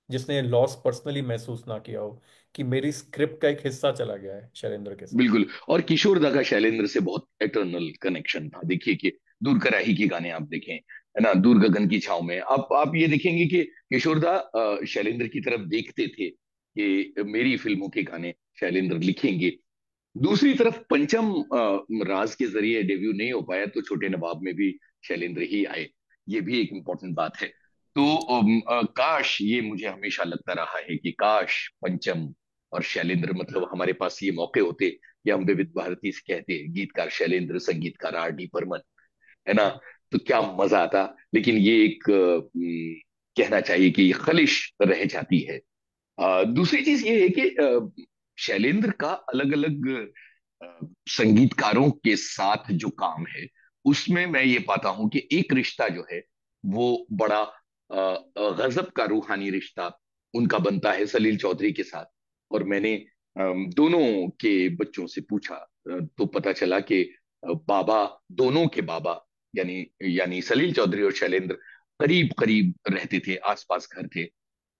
जिसने लॉस पर्सनली महसूस ना किया हो कि मेरी स्क्रिप्ट का एक हिस्सा चला गया है शैलेंद्र के साथ। बिल्कुल, और किशोर दा का शैलेंद्र से बहुत एटर्नल कनेक्शन था। देखिए कि दूर कराही की गाने आप देखें, है ना, दूर गगन की छाव में आप ये देखेंगे कि किशोर दा शैलेंद्र की तरफ देखते थे कि मेरी फिल्मों के गाने शैलेंद्र लिखेंगे। दूसरी तरफ पंचम राज के जरिए डेब्यू नहीं हो पाया, तो छोटे नवाब में भी शैलेंद्र ही आए। ये भी एक इम्पोर्टेंट बात है। तो काश, ये मुझे हमेशा लगता रहा है कि काश पंचम और शैलेंद्र, मतलब हमारे पास ये मौके होते कि हम विविध भारती से कहते गीतकार शैलेंद्र, संगीतकार आर डी बर्मन, है ना, तो क्या मजा आता। लेकिन ये एक कहना चाहिए कि खलिश रह जाती है। दूसरी चीज ये है कि शैलेंद्र का अलग अलग संगीतकारों के साथ जो काम है, उसमें मैं ये पाता हूं कि एक रिश्ता जो है वो बड़ा गजब का रूहानी रिश्ता उनका बनता है सलील चौधरी के साथ। और मैंने दोनों के बच्चों से पूछा, तो पता चला कि बाबा, दोनों के बाबा, यानी यानी सलील चौधरी और शैलेंद्र करीब करीब रहते थे, आसपास घर थे,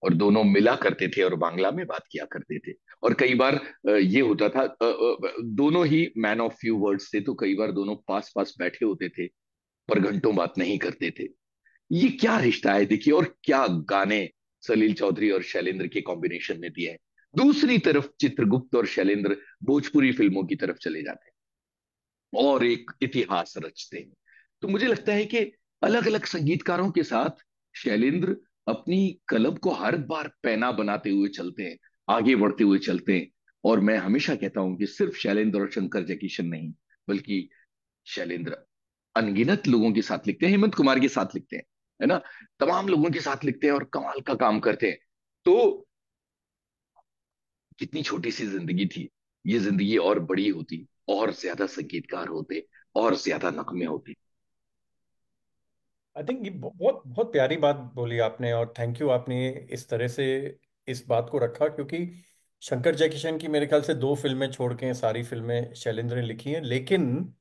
और दोनों मिला करते थे और बांग्ला में बात किया करते थे। और कई बार ये होता था, दोनों ही मैन ऑफ फ्यू वर्ड्स थे, तो कई बार दोनों पास पास बैठे होते थे पर घंटों बात नहीं करते थे। ये क्या रिश्ता है देखिए, और क्या गाने सलील चौधरी और शैलेंद्र के कॉम्बिनेशन ने दिए हैं। दूसरी तरफ चित्रगुप्त और शैलेंद्र भोजपुरी फिल्मों की तरफ चले जाते हैं और एक इतिहास रचते हैं। तो मुझे लगता है कि अलग अलग संगीतकारों के साथ शैलेंद्र अपनी कलम को हर बार पैना बनाते हुए चलते हैं, आगे बढ़ते हुए चलते हैं। और मैं हमेशा कहता हूं कि सिर्फ शैलेंद्र और शंकर जयकिशन नहीं, बल्कि शैलेंद्र अनगिनत लोगों के साथ लिखते हैं, हेमंत कुमार के साथ लिखते हैं, है ना, तमाम लोगों के साथ लिखते हैं और कमाल का काम करते हैं। तो कितनी छोटी सी जिंदगी थी, ये जिंदगी और बड़ी होती, और ज्यादा संगीतकार होते, और ज्यादा नगमे होते। आई थिंक ये बहुत बहुत प्यारी बात बोली आपने, और थैंक यू आपने इस तरह से इस बात को रखा, क्योंकि शंकर जयकिशन की मेरे ख्याल से दो फिल्में छोड़ के सारी फिल्में शैलेंद्र ने लिखी हैं, लेकिन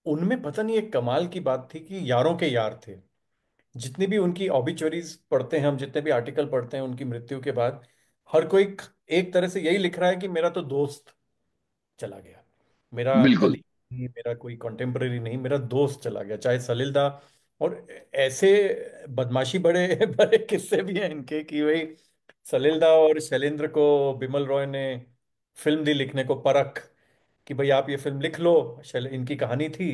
उनमें पता नहीं एक कमाल की बात थी कि यारों के यार थे। जितनी भी उनकी ऑबिचुरीज पढ़ते हैं हम, जितने भी आर्टिकल पढ़ते हैं उनकी मृत्यु के बाद, हर कोई एक तरह से यही लिख रहा है कि मेरा तो दोस्त चला गया, मेरा बिल्कुल कलीग नहीं, मेरा कोई कंटेम्पररी नहीं, मेरा दोस्त चला गया, चाहे सलील दा। और ऐसे बदमाशी बड़े बड़े किस्से भी हैं इनके कि भाई सलील दा और शैलेंद्र को बिमल रॉय ने फिल्म दी लिखने को, परख, कि भाई आप ये फिल्म लिख लो। इनकी कहानी थी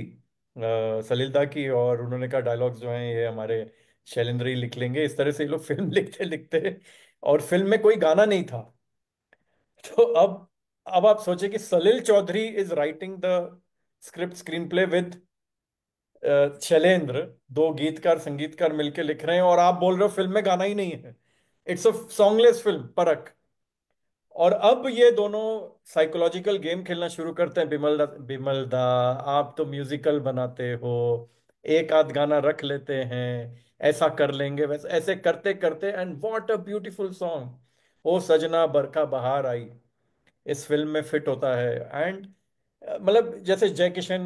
सलील दा की, और उन्होंने कहा डायलॉग्स जो हैं ये हमारे शैलेंद्र ही लिख लेंगे, इस तरह से ये लोग फिल्म लिखते लिखते, और फिल्म में कोई गाना नहीं था। तो अब आप सोचे कि Salil Chowdhury is writing the script screenplay with Shailendra, दो गीतकार संगीतकार मिलके लिख रहे हैं, और आप बोल रहे हो फिल्म में गाना ही नहीं है। इट्स अ सॉन्गलेस फिल्म, परख। और अब ये दोनों साइकोलॉजिकल गेम खेलना शुरू करते हैं। बिमल दा, आप तो म्यूजिकल बनाते हो, एक आध गाना रख लेते हैं, ऐसा कर लेंगे, वैसे ऐसे करते करते, and what a beautiful song. ओ सजना बरखा बहार आई इस फिल्म में फिट होता है। एंड मतलब जैसे Jai Kishan,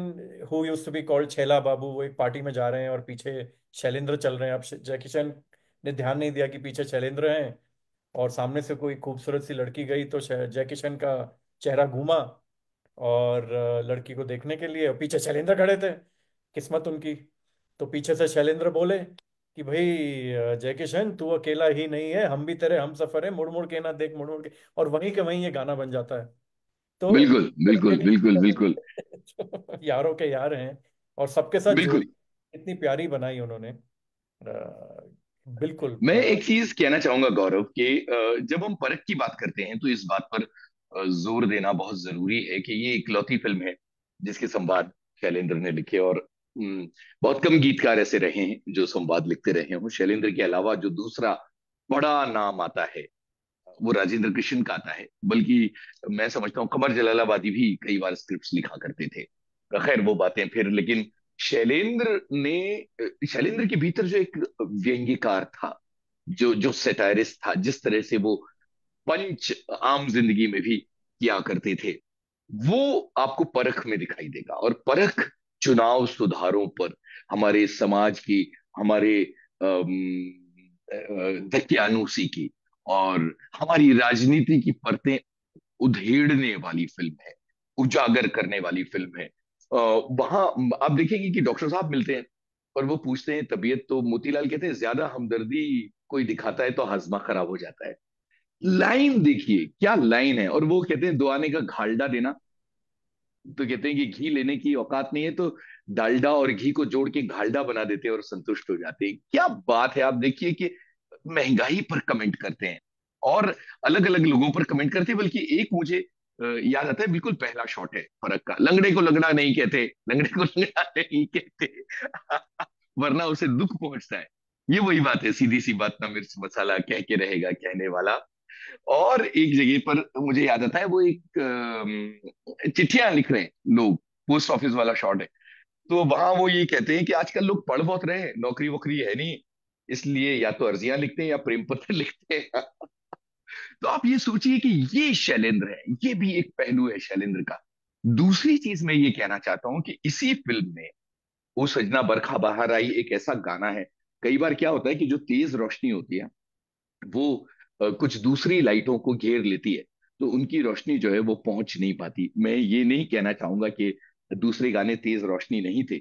who used to be called Chhaila Babu, वो एक पार्टी में जा रहे हैं और पीछे शैलेंद्र चल रहे हैं। अब जय किशन ने ध्यान नहीं दिया कि पीछे शैलेंद्र हैं, और सामने से कोई खूबसूरत सी लड़की गई तो जय किशन का चेहरा घूमा, और लड़की को देखने के लिए, और पीछे शैलेंद्र खड़े थे, किस्मत उनकी। तो पीछे से शैलेंद्र बोले कि भाई जय किशन, तू अकेला ही नहीं है, हम भी तेरे हम सफर है, मुड़ मुड़ के ना देख, मुड़ मुड़ के। और वहीं के वहीं ये गाना बन जाता है। तो बिल्कुल बिल्कुल बिल्कुल बिल्कुल यारों के यार हैं, और सबके साथ बिल्कुल। जोड़ी इतनी प्यारी बनाई उन्होंने। बिल्कुल। मैं एक चीज कहना चाहूंगा गौरव कि जब हम परख की बात करते हैं तो इस बात पर जोर देना बहुत जरूरी है कि ये इकलौती फिल्म है जिसके संवाद शैलेंद्र ने लिखे, और बहुत कम गीतकार ऐसे रहे हैं जो संवाद लिखते रहे हों। शैलेंद्र के अलावा जो दूसरा बड़ा नाम आता है वो राजेंद्र कृष्ण का आता है, बल्कि मैं समझता हूँ कमर जलालाबादी भी कई बार स्क्रिप्ट्स लिखा करते थे। खैर वो बातें फिर, लेकिन शैलेंद्र के भीतर जो एक व्यंग्यकार था, जो जो सेटायरिस्ट था, जिस तरह से वो पंच आम जिंदगी में भी किया करते थे, वो आपको परख में दिखाई देगा। और परख चुनाव सुधारों पर, हमारे समाज की, हमारे दकियानूसी की और हमारी राजनीति की परतें उधेड़ने वाली फिल्म है, उजागर करने वाली फिल्म है। वहां आप देखेंगे कि डॉक्टर साहब मिलते हैं और वो पूछते हैं तबीयत, तो मोतीलाल कहते हैं ज्यादा हमदर्दी कोई दिखाता है तो हाजमा खराब हो जाता है। लाइन देखिए क्या लाइन है। और वो कहते हैं दो आने का घालडा देना, तो कहते हैं कि घी लेने की औकात नहीं है तो डालडा और घी को जोड़ के घालडा बना देते हैं और संतुष्ट हो जाते हैं। क्या बात है। आप देखिए कि महंगाई पर कमेंट करते हैं और अलग अलग लोगों पर कमेंट करते हैं। बल्कि एक मुझे याद आता है, बिल्कुल पहला शॉट है फर्क का, लंगड़े को लंगड़ा नहीं कहते, लंगड़े को लंगड़ा नहीं कहते वरना उसे दुख पहुंचता है। ये वही बात है, सीधी सी बात ना मिर्च मसाला कह के रहेगा कहने वाला। और एक जगह पर मुझे याद आता है, वो एक चिट्ठियां लिख रहे हैं लोग, पोस्ट ऑफिस वाला शॉट है। तो वहां वो ये कहते हैं कि आजकल लोग पढ़ बहुत रहे हैं, नौकरी वोकरी है नहीं, इसलिए या तो अर्जियां लिखते हैं या प्रेम पत्र लिखते हैं तो आप ये सोचिए कि ये शैलेंद्र है, ये भी एक पहलू है शैलेंद्र का। दूसरी चीज मैं ये कहना चाहता हूं कि इसी फिल्म में वो सजना बरखा बहार आई एक ऐसा गाना है। कई बार क्या होता है कि जो तेज रोशनी होती है वो कुछ दूसरी लाइटों को घेर लेती है, तो उनकी रोशनी जो है वो पहुंच नहीं पाती। मैं ये नहीं कहना चाहूंगा कि दूसरे गाने तेज रोशनी नहीं थे,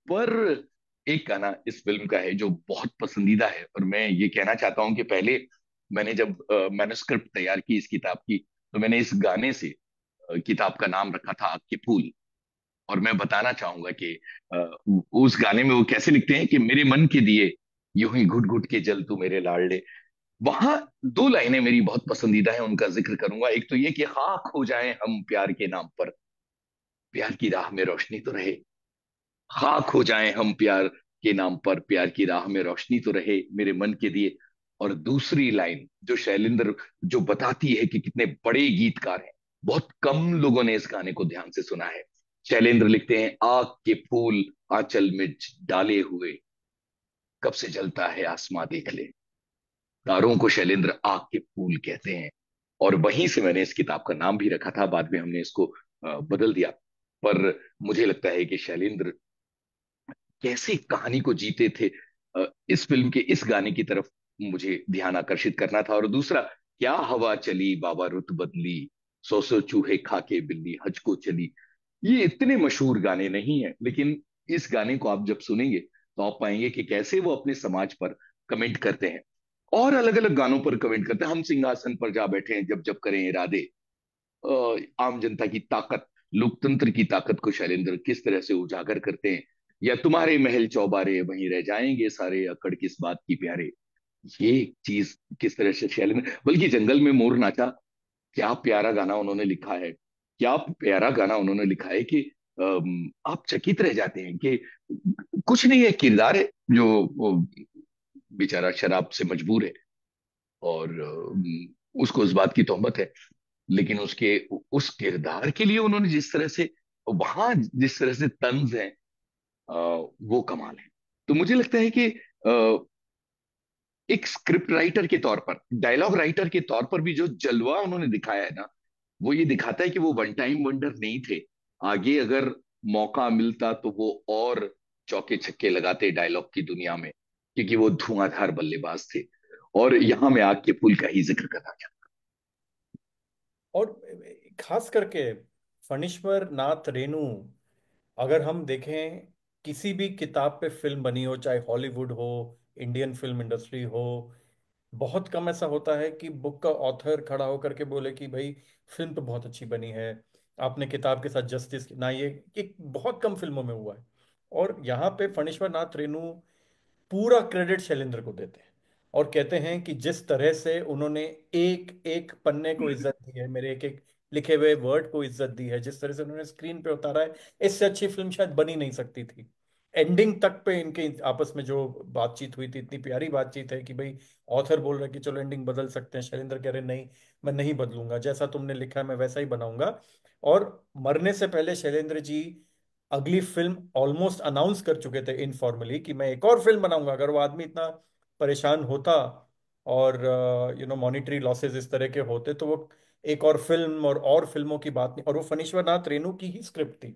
पर एक गाना इस फिल्म का है जो बहुत पसंदीदा है। और मैं ये कहना चाहता हूं कि पहले मैंने जब मैन्युस्क्रिप्ट तैयार की इस किताब की, तो मैंने इस गाने से किताब का नाम रखा था आग के फूल। और मैं बताना चाहूंगा कि अ, उस गाने में वो कैसे लिखते हैं कि मेरे मन के दिए यूं ही घुट घुट के जल तू मेरे लाडले। वहां दो लाइनें मेरी बहुत पसंदीदा हैं, उनका जिक्र करूंगा। एक तो ये कि खाक हो जाएं हम प्यार के नाम पर, प्यार की राह में रोशनी तो रहे। खाक हो जाएं हम प्यार के नाम पर, प्यार की राह में रोशनी तो रहे मेरे मन के दिए। और दूसरी लाइन जो शैलेंद्र, जो बताती है कि कितने बड़े गीतकार हैं, बहुत कम लोगों ने इस गाने को ध्यान से सुना है। शैलेंद्र लिखते हैं, आग के फूल आंचल में डाले हुए, कब से जलता है आसमां देख ले। तारों को शैलेंद्र आग के फूल कहते हैं। और वहीं से मैंने इस किताब का नाम भी रखा था, बाद में हमने इसको बदल दिया। पर मुझे लगता है कि शैलेंद्र कैसे कहानी को जीते थे, इस फिल्म के इस गाने की तरफ मुझे ध्यान आकर्षित करना था। और दूसरा, क्या हवा चली बाबा रुत बदली, सौ सौ चूहे खा के बिल्ली हज को चली। ये इतने मशहूर गाने नहीं है, लेकिन इस गाने को आप जब सुनेंगे तो आप पाएंगे कि कैसे वो अपने समाज पर कमेंट करते हैं और अलग अलग गानों पर कमेंट करते हैं। हम सिंहासन पर जा बैठे हैं जब जब करें इरादे, आम जनता की ताकत, लोकतंत्र की ताकत को शैलेंद्र किस तरह से उजागर करते हैं। या तुम्हारे महल चौबारे वहीं रह जाएंगे सारे, अकड़ किस बात की प्यारे। ये चीज किस तरह से शैलेंद्र, बल्कि जंगल में मोर नाचा, क्या प्यारा गाना उन्होंने लिखा है। क्या प्यारा गाना उन्होंने लिखा है कि आप चकित रह जाते हैं कि कुछ नहीं है, किरदार है जो वो बेचारा शराब से मजबूर है, और उसको उस बात की तोहमत है, लेकिन उसके उस किरदार के लिए उन्होंने जिस तरह से वहां जिस तरह से तंज है, वो कमाल है। तो मुझे लगता है कि एक स्क्रिप्ट राइटर के तौर पर, डायलॉग राइटर के तौर पर भी जो जलवा उन्होंने दिखाया है ना, वो ये दिखाता है कि वो वन टाइम वंडर नहीं थे। आगे अगर मौका मिलता तो वो और चौके छक्के लगाते डायलॉग की दुनिया में, क्योंकि वो धुआंधार बल्लेबाज थे। और यहां मैं आग के फूल का ही जिक्र करना चाहता और खास करके फणीश्वर नाथ रेणु, अगर हम देखें किसी भी किताब पे फिल्म बनी हो, चाहे हॉलीवुड हो, इंडियन फिल्म इंडस्ट्री हो, बहुत कम ऐसा होता है कि बुक का ऑथर खड़ा होकर के बोले कि भाई फिल्म तो बहुत अच्छी बनी है, आपने किताब के साथ जस्टिस ना, ये बहुत कम फिल्मों में हुआ है। और यहाँ पे फणीश्वर नाथ रेणु पूरा क्रेडिट शैलेंद्र को देते हैं और कहते हैं कि जिस तरह से उन्होंने एक एक पन्ने को इज्जत दी है, मेरे एक एक लिखे हुए वर्ड को इज्जत दी है, जिस तरह से उन्होंने स्क्रीन पे उतारा है, इससे अच्छी फिल्म शायद बनी नहीं सकती थी। एंडिंग तक पे इनके आपस में जो बातचीत हुई थी, इतनी प्यारी बातचीत है कि भाई ऑथर बोल रहा है कि चलो एंडिंग बदल सकते हैं, शैलेंद्र कह रहे नहीं, मैं नहीं बदलूंगा, जैसा तुमने लिखा है मैं वैसा ही बनाऊंगा। और मरने से पहले शैलेंद्र जी अगली फिल्म ऑलमोस्ट अनाउंस कर चुके थे इनफॉर्मली कि मैं एक और फिल्म बनाऊंगा। अगर वो आदमी इतना परेशान होता और मॉनिटरी लॉसेस इस तरह के होते तो वो एक और फिल्म और फिल्मों की बात नहीं, और वो फणीश्वर नाथ रेणु की ही स्क्रिप्ट थी,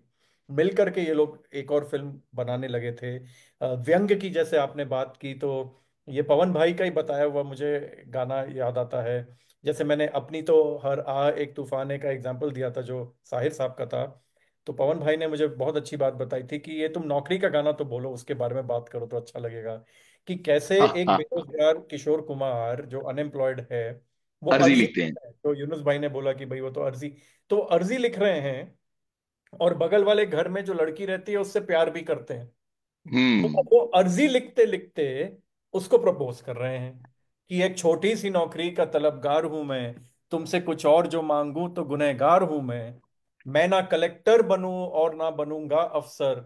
मिल करके ये लोग एक और फिल्म बनाने लगे थे। व्यंग की जैसे आपने बात की, तो ये पवन भाई का ही बताया हुआ मुझे गाना याद आता है। जैसे मैंने अपनी तो हर आ एक तूफान है का एग्जाम्पल दिया था जो साहिर साहब का था, तो पवन भाई ने मुझे बहुत अच्छी बात बताई थी कि ये तुम नौकरी का गाना तो बोलो, उसके बारे में बात करो तो अच्छा लगेगा। कि कैसे हूँ। एक हाँ हाँ, बेरोजगार किशोर कुमार जो अनएम्प्लॉयड है, वो अर्जी अर्जी लिखते हैं। लिख रहा है। तो यूनुस भाई ने बोला कि भाई वो तो अर्जी लिख रहे हैं, और बगल वाले घर में जो लड़की रहती है उससे प्यार भी करते हैं। तो हम्म। वो अर्जी लिखते लिखते उसको प्रपोज कर रहे हैं कि एक छोटी सी नौकरी का तलबगार हूं मैं, तुमसे कुछ और जो मांगू तो गुनहगार हूं मैं ना कलेक्टर बनूं और ना बनूंगा अफसर,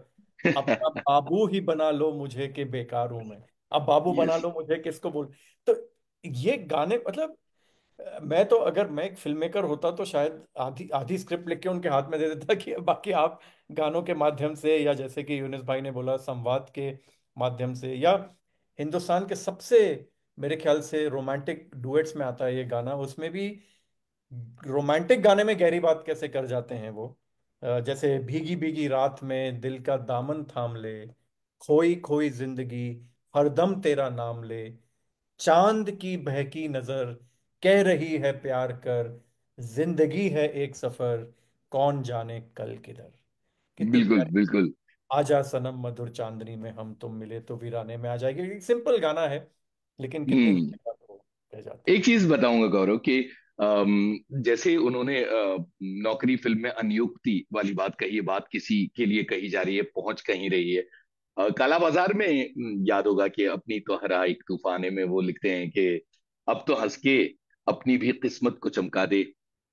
अपना बाबू ही बना लो मुझे कि बेकार हूं मैं। अब बाबू बना यस। लो मुझे किसको बोल। तो ये गाने मतलब मैं तो अगर मैं एक फिल्म मेकर होता तो शायद आधी आधी स्क्रिप्ट लिख के उनके हाथ में दे देता कि बाकी आप गानों के माध्यम से, या जैसे कि यूनुस भाई ने बोला संवाद के माध्यम से, या हिंदुस्तान के सबसे मेरे ख्याल से रोमांटिक डुएट्स में आता है ये गाना, उसमें भी रोमांटिक गाने में गहरी बात कैसे कर जाते हैं वो। जैसे भीगी भीगी रात में दिल का दामन थाम ले, खोई खोई जिंदगी हरदम तेरा नाम ले, चांद की बहकी नजर कह रही है प्यार कर, जिंदगी है एक सफर कौन जाने कल किधर। कितनी बिल्कुल प्यारी। बिल्कुल। आजा सनम मधुर चांदनी में हम तुम मिले तो वीराने में आ जाएगी। एक सिंपल गाना है लेकिन कितनी हम्म। गहरी बात हो कह जाता है। एक चीज बताऊंगा गौरव कि जैसे उन्होंने नौकरी फिल्म में अनियुक्ति वाली बात कही है, बात किसी के लिए कही जा रही है, पहुंच कहीं रही है। काला बाजार में याद होगा कि अपनी तो हरा एक तूफाने में वो लिखते हैं कि अब तो हंस के अपनी भी किस्मत को चमका दे,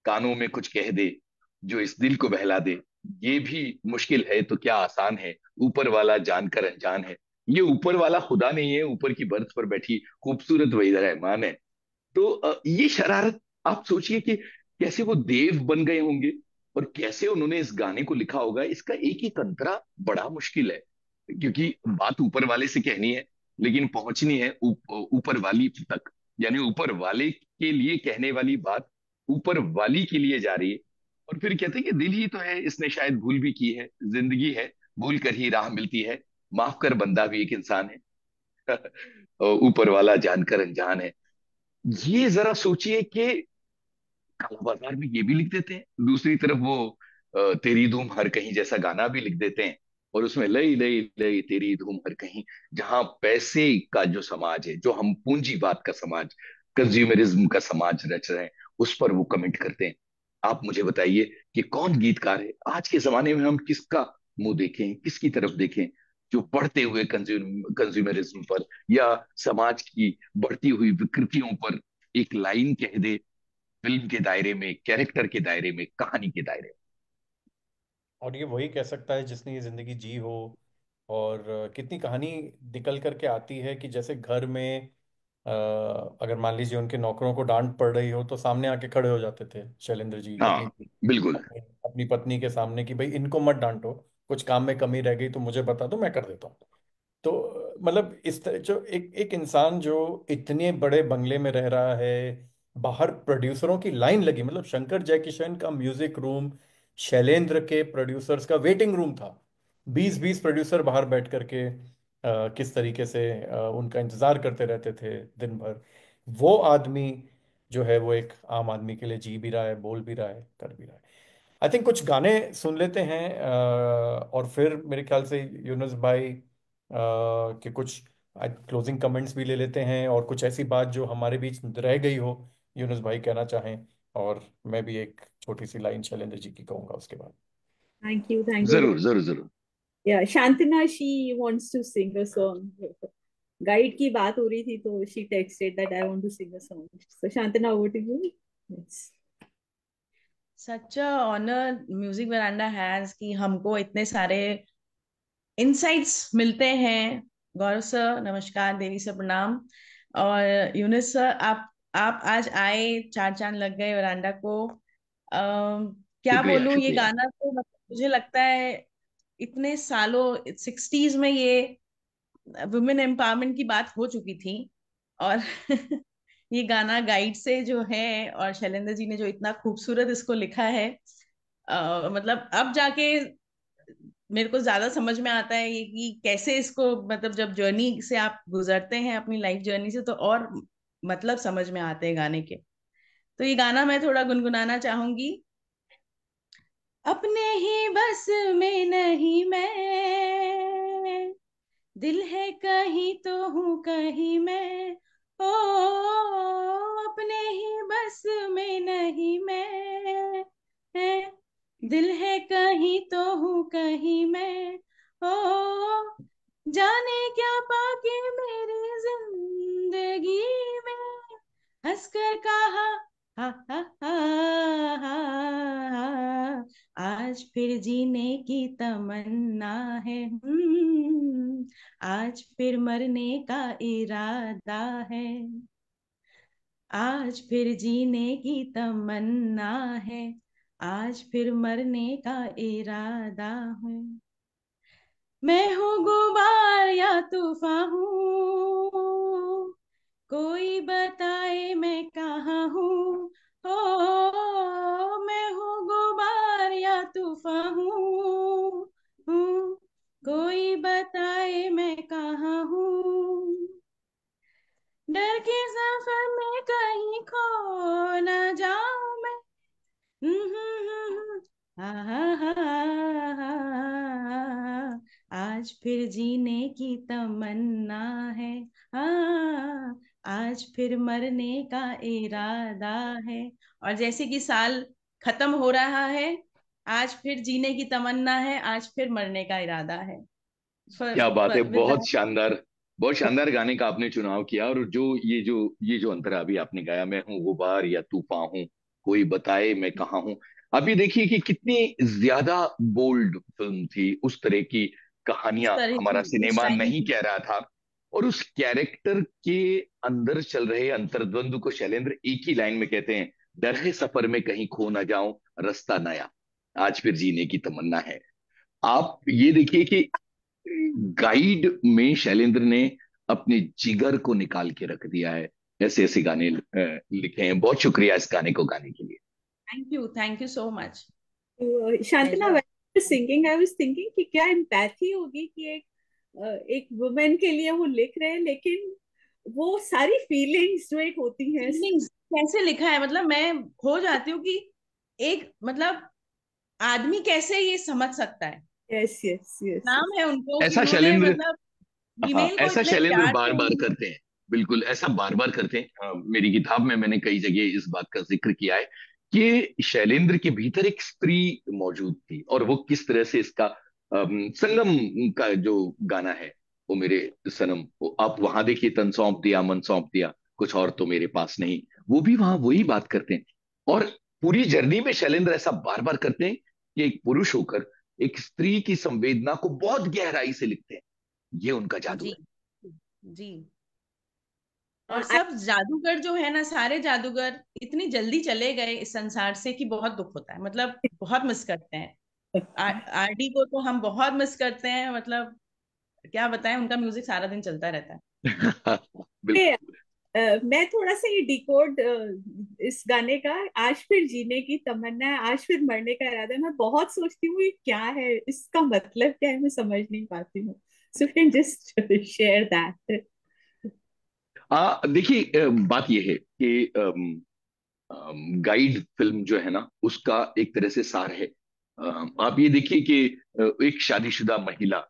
कानों में कुछ कह दे जो इस दिल को बहला दे, ये भी मुश्किल है तो क्या आसान है, ऊपर वाला जानकर अनजान है। ये ऊपर वाला खुदा नहीं है, ऊपर की बर्थ पर बैठी खूबसूरत वही रहमान है। तो ये शरारत, आप सोचिए कि कैसे वो देव बन गए होंगे और कैसे उन्होंने इस गाने को लिखा होगा। इसका एक एक अंतरा बड़ा मुश्किल है, क्योंकि बात ऊपर वाले से कहनी है, लेकिन पहुंचनी है ऊपर वाली तक। यानी ऊपर वाले के लिए कहने वाली बात ऊपर वाली के लिए जा रही है। और फिर कहते हैं कि दिल ही तो है, इसने शायद भूल भी की है, जिंदगी है भूल कर ही राह मिलती है, माफ कर बंदा भी एक इंसान है। ऊपर वाला जानकर अनजान है। ये जरा सोचिए कि काला बाजार में ये भी लिख देते हैं, दूसरी तरफ वो तेरी धूम हर कहीं जैसा गाना भी लिख देते हैं, और उसमें लई लई लई तेरी धूम हर कहीं, जहां पैसे का जो समाज है, जो हम पूंजीवाद का समाज, कंज्यूमरिज्म का समाज रच रहे हैं, उस पर वो कमेंट करते हैं। आप मुझे बताइए कि कौन गीतकार है आज के जमाने में, हम किसका मुंह देखें, किसकी तरफ देखें। जो बढ़ते हुए कंज्यूमरिज्म पर या समाज की बढ़ती हुई विकृतियों पर एक लाइन कह दे, फिल्म के दायरे में, कैरेक्टर के दायरे में, कहानी के दायरे और ये वही कह सकता है जिसने ये जिंदगी जी हो। और कितनी कहानी निकल करके आती है कि जैसे घर में अगर मान लीजिए उनके नौकरों को डांट पड़ रही हो तो सामने आके खड़े हो जाते थे शैलेंद्र जी में। अपनी हाँ, बिल्कुल। अपनी अपनी पत्नी के सामने कि भाई इनको मत डांटो, कुछ काम में कमी रह गई तो मुझे बता दो, मैं कर देता हूँ। तो मतलब इस तरह जो एक एक इंसान जो इतने बड़े बंगले में रह रहा है, बाहर प्रोड्यूसरों की लाइन लगी, मतलब शंकर जयकिशन का म्यूजिक रूम शैलेंद्र के प्रोड्यूसर्स का वेटिंग रूम था। 20-20 प्रोड्यूसर बाहर बैठ करके किस तरीके से उनका इंतजार करते रहते थे दिन भर। वो आदमी जो है वो एक आम आदमी के लिए जी भी रहा है, बोल भी रहा है, कर भी रहा है। आई थिंक कुछ गाने सुन लेते हैं और फिर मेरे ख्याल से यूनुस भाई के कुछ क्लोजिंग कमेंट्स भी ले लेते हैं, और कुछ ऐसी बात जो हमारे बीच रह गई हो यूनुस भाई कहना चाहें, और मैं भी एक छोटी सी लाइन शैलेंद्र जी की कहूंगा उसके बाद। Thank you. जरूर जरूर जरूर। या Shantana, she wants to sing a song. Guide की बात हो रही थी तो she texted that I want to sing a song, so Shantana, over to you. Such a honour Music Veranda has कि हमको इतने सारे इनसाइट्स मिलते हैं। गौरव सर नमस्कार, देवी सर प्रणाम, और यूनिस सर आप आज आए, चार चांद लग गए वरांडा को। क्या शुक्रिया बोलूं, ये शुक्रिया। गाना तो मतलब मुझे लगता है इतने सालों 60s में ये वुमेन एम्पावरमेंट की बात हो चुकी थी, और ये गाना गाइड से जो है और शैलेंद्र जी ने जो इतना खूबसूरत इसको लिखा है, मतलब अब जाके मेरे को ज्यादा समझ में आता है ये कि कैसे इसको, मतलब जब जर्नी से आप गुजरते हैं अपनी लाइफ जर्नी से, तो और मतलब समझ में आते हैं गाने के। तो ये गाना मैं थोड़ा गुनगुनाना चाहूंगी। अपने ही बस में नहीं मैं, दिल है कहीं तो हूँ कहीं मैं, ओ अपने ही बस में नहीं मैं, दिल है कहीं तो हूँ कहीं मैं, ओ जाने क्या पाके मेरी जिंदगी में, हंसकर कहा हा हा हा हा हा, आज फिर जीने की तमन्ना है, आज फिर मरने का इरादा है, आज फिर जीने की तमन्ना है, आज फिर मरने का इरादा है। मैं हूँ गुबार या तूफान हूँ, कोई बताए मैं कहाँ हूँ, ओ मैं हूँ गुबार या तूफान हूँ, कोई बताए मैं कहाँ हूँ, डर के सफर में कहीं खो न जाऊं मैं, हा हा हा हा, आज फिर जीने की तमन्ना है, हाँ आज फिर मरने का इरादा है। और जैसे कि साल खत्म हो रहा है, आज फिर जीने की तमन्ना है, आज फिर मरने का इरादा है। क्या बात है, विद बहुत शानदार गाने का आपने चुनाव किया। और ये जो अंतरा अभी आपने गाया, मैं हूँ गुबार या तूफान हूँ, कोई बताए मैं कहाँ हूँ। अभी देखिए कि कितनी ज्यादा बोल्ड फिल्म थी, उस तरह की इस कहानियां तरह हमारा की उस सिनेमा टाइम नहीं की। कह रहा था। और उस कैरेक्टर के अंदर चल रहे अंतर्द्वंद को शैलेंद्र एक ही लाइन में कहते हैं, डर है सफर में कहीं खो ना जाऊं, रास्ता नया, आज फिर जीने की तमन्ना है। आप ये देखिए कि गाइड में शैलेंद्र ने अपने जिगर को निकाल के रख दिया है। ऐसे ऐसे गाने लिखे हैं। बहुत शुक्रिया इस गाने को गाने के लिए। Thank you so much. Shantana, singing I was thinking कि क्या एम्पैथी होगी कि एक वुमेन के लिए वो लिख रहे हैं, लेकिन वो सारी फीलिंग्स जो एक होती हैं। फीलिंग्स कैसे लिखा है, मतलब मैं खो जाती हूँ कि एक मतलब आदमी कैसे ये समझ सकता है। Yes yes yes. नाम है उनको कि ऐसा उन्होंने शैलेंद्र, मतलब हाँ फीमेल को ऐसा इतने शैलेंद्र प्यार बार से। बार करते हैं। बिल्कुल ऐसा बार बार करते हैं। मेरी किताब में मैंने कई जगह इस बात का जिक्र किया है कि शैलेंद्र के भीतर एक स्त्री मौजूद थी, और वो किस तरह से इसका संगम का जो गाना है, वो मेरे सनम, वो आप वहां देखिए, तन सौंप दिया मन सौंप दिया, कुछ और तो मेरे पास नहीं, वो भी वहां वही बात करते हैं। और पूरी जर्नी में शैलेंद्र ऐसा बार बार करते हैं कि एक पुरुष होकर एक स्त्री की संवेदना को बहुत गहराई से लिखते हैं। ये उनका जादू जी है। जी। और सब जादूगर जो है ना, सारे जादूगर इतनी जल्दी चले गए इस संसार से कि बहुत दुख होता है, मतलब बहुत मिस करते हैं। आरडी को तो हम बहुत मिस करते हैं, मतलब क्या बताएं, उनका म्यूजिक सारा दिन चलता रहता है। बिल्कुल। मैं थोड़ा सा ये डिकोड इस गाने का, आज फिर जीने की तमन्ना है, आज फिर मरने का इरादा है, मैं बहुत सोचती हूँ ये क्या है, इसका मतलब क्या है, मैं समझ नहीं पाती हूँ। So can just share that. देखिए, बात यह है कि गाइड फिल्म जो है ना, उसका एक तरह से सार है। आप ये देखिए कि एक शादीशुदा महिला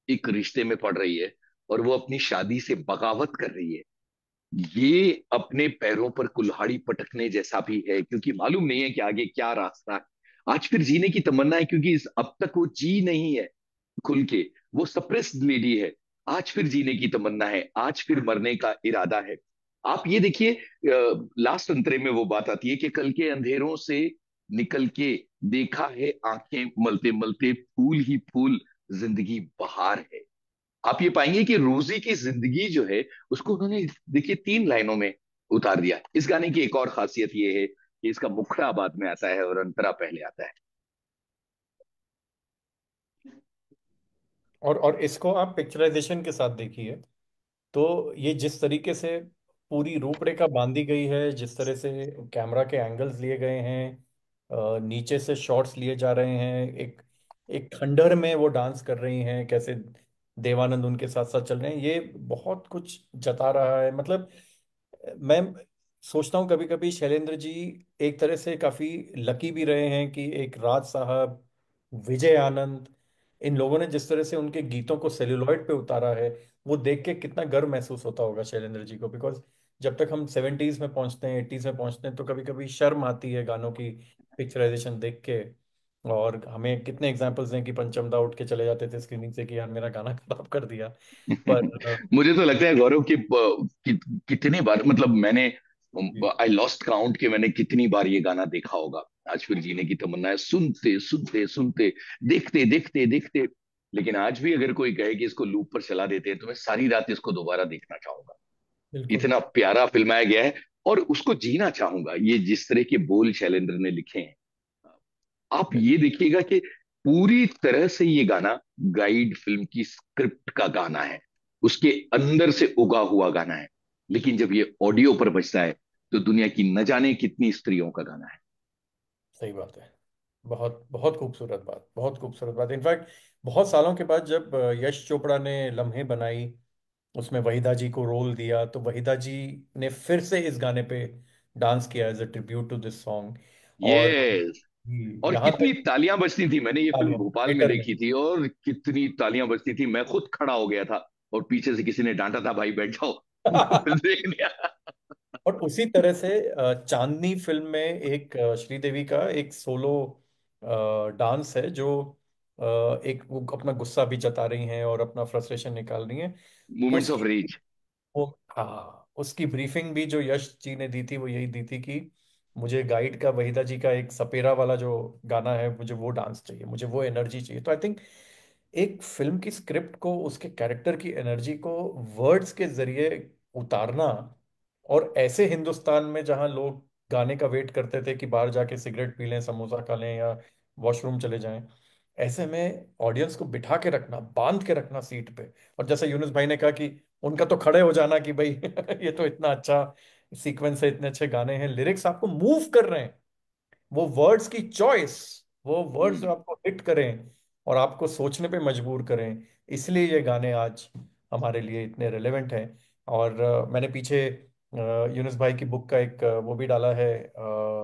एक रिश्ते में पड़ रही है, और वो अपनी शादी से बगावत कर रही है। ये अपने पैरों पर कुल्हाड़ी पटकने जैसा भी है, क्योंकि मालूम नहीं है कि आगे क्या रास्ता है। आज फिर जीने की तमन्ना है, क्योंकि अब तक वो जी नहीं है खुल के, वो सप्रेस्ड लेडी है। आज फिर जीने की तमन्ना है, आज फिर मरने का इरादा है। आप ये देखिए, लास्ट अंतरे में वो बात आती है कि कल के अंधेरों से निकल के देखा है आंखें मलते मलते, फूल ही फूल जिंदगी बहार है। आप ये पाएंगे कि रोजी की जिंदगी जो है, उसको उन्होंने देखिए 3 लाइनों में उतार दिया। इस गाने की एक और खासियत ये है कि इसका मुखड़ा बाद में आता है और अंतरा पहले आता है। और इसको आप पिक्चराइजेशन के साथ देखिए, तो ये जिस तरीके से पूरी रूपरेखा बांधी गई है, जिस तरह से कैमरा के एंगल्स लिए गए हैं, नीचे से शॉट्स लिए जा रहे हैं, एक एक खंडहर में वो डांस कर रही हैं, कैसे देवानंद उनके साथ साथ चल रहे हैं, ये बहुत कुछ जता रहा है। मतलब मैं सोचता हूँ कभी कभी शैलेंद्र जी एक तरह से काफी लकी भी रहे हैं कि एक राज साहब, विजय आनंद, इन लोगों ने जिस तरह से उनके गीतों को सेल्यूलॉइड पे उतारा है, वो देख के कितना गर्व महसूस होता होगा शैलेंद्र जी को। बिकॉज जब तक हम 70s में पहुंचते हैं, 80s में पहुंचते हैं, तो कभी कभी शर्म आती है गानों की पिक्चराइजेशन देख के। और हमें कितने एग्जांपल्स हैं कि पंचमदा उठ के चले जाते थे स्क्रीनिंग से कि यार मेरा गाना खराब कर दिया। पर मुझे तो लगता है गौरव कितनी बार, मतलब मैंने, जी, आई लॉस्ट काउंट कि मैंने कितनी बार ये गाना देखा होगा। आज फिर जीने की तमन्ना है, सुनते सुनते सुनते, देखते देखते देखते। लेकिन आज भी अगर कोई कहे कि इसको लूप पर चला देते हैं, तो मैं सारी रात इसको दोबारा देखना चाहूंगा। बिल्कुल। इतना प्यारा फिल्माया गया है, और उसको जीना चाहूंगा, ये जिस तरह के बोल शैलेंद्र ने लिखे हैं। आप ये देखिएगा कि पूरी तरह से ये गाना गाइड फिल्म की स्क्रिप्ट का गाना है, उसके अंदर से उगा हुआ गाना है। लेकिन जब ये ऑडियो पर बजता है, तो दुनिया की न जाने कितनी स्त्रियों का गाना है। सही बात है। बहुत बहुत खूबसूरत बात, बहुत खूबसूरत बात। इनफैक्ट बहुत सालों के बाद जब यश चोपड़ा ने लम्हे बनाई, उसमें वहीदा जी को रोल दिया, तो वहीदा जी ने फिर से इस गाने पे डांस किया as a tribute to this song. और ये, और यहाँ कितनी तक तालियां बजती थी, मैंने ये फिल्म तालियां भोपाल में थिएटर में। देखी थी, और कितनी तालियां बजती थी, मैं खुद खड़ा हो गया था, और पीछे से किसी ने डांटा था, भाई बैठ जाओ देखने। और उसी तरह से चांदनी फिल्म में एक श्रीदेवी का एक सोलो डांस है, जो एक वो अपना गुस्सा भी जता रही हैं और अपना फ्रस्ट्रेशन निकाल रही हैं। मोमेंट्स ऑफ उसकी रेज। वो, हाँ, उसकी ब्रीफिंग भी जो यश जी ने दी थी वो यही दी थी कि मुझे गाइड का, वहीदा जी का एक सपेरा वाला जो गाना है, मुझे वो डांस चाहिए, मुझे वो एनर्जी चाहिए। तो आई थिंक एक फिल्म की स्क्रिप्ट को, उसके कैरेक्टर की एनर्जी को वर्ड्स के जरिए उतारना, और ऐसे हिंदुस्तान में जहां लोग गाने का वेट करते थे कि बाहर जाके सिगरेट पी लें, समोसा खा लें या वॉशरूम चले जाएं, ऐसे में ऑडियंस को बिठा के रखना, बांध के रखना सीट पे। और जैसे यूनुस भाई ने कहा कि उनका तो खड़े हो जाना कि भाई ये तो इतना अच्छा सीक्वेंस है, इतने अच्छे गाने हैं, लिरिक्स आपको मूव कर रहे हैं, वो वर्ड्स की चॉइस, वो वर्ड्स जो आपको हिट करें और आपको सोचने पे मजबूर करें, इसलिए ये गाने आज हमारे लिए इतने रिलेवेंट हैं। और मैंने पीछे यूनुस भाई की बुक का एक वो भी डाला है,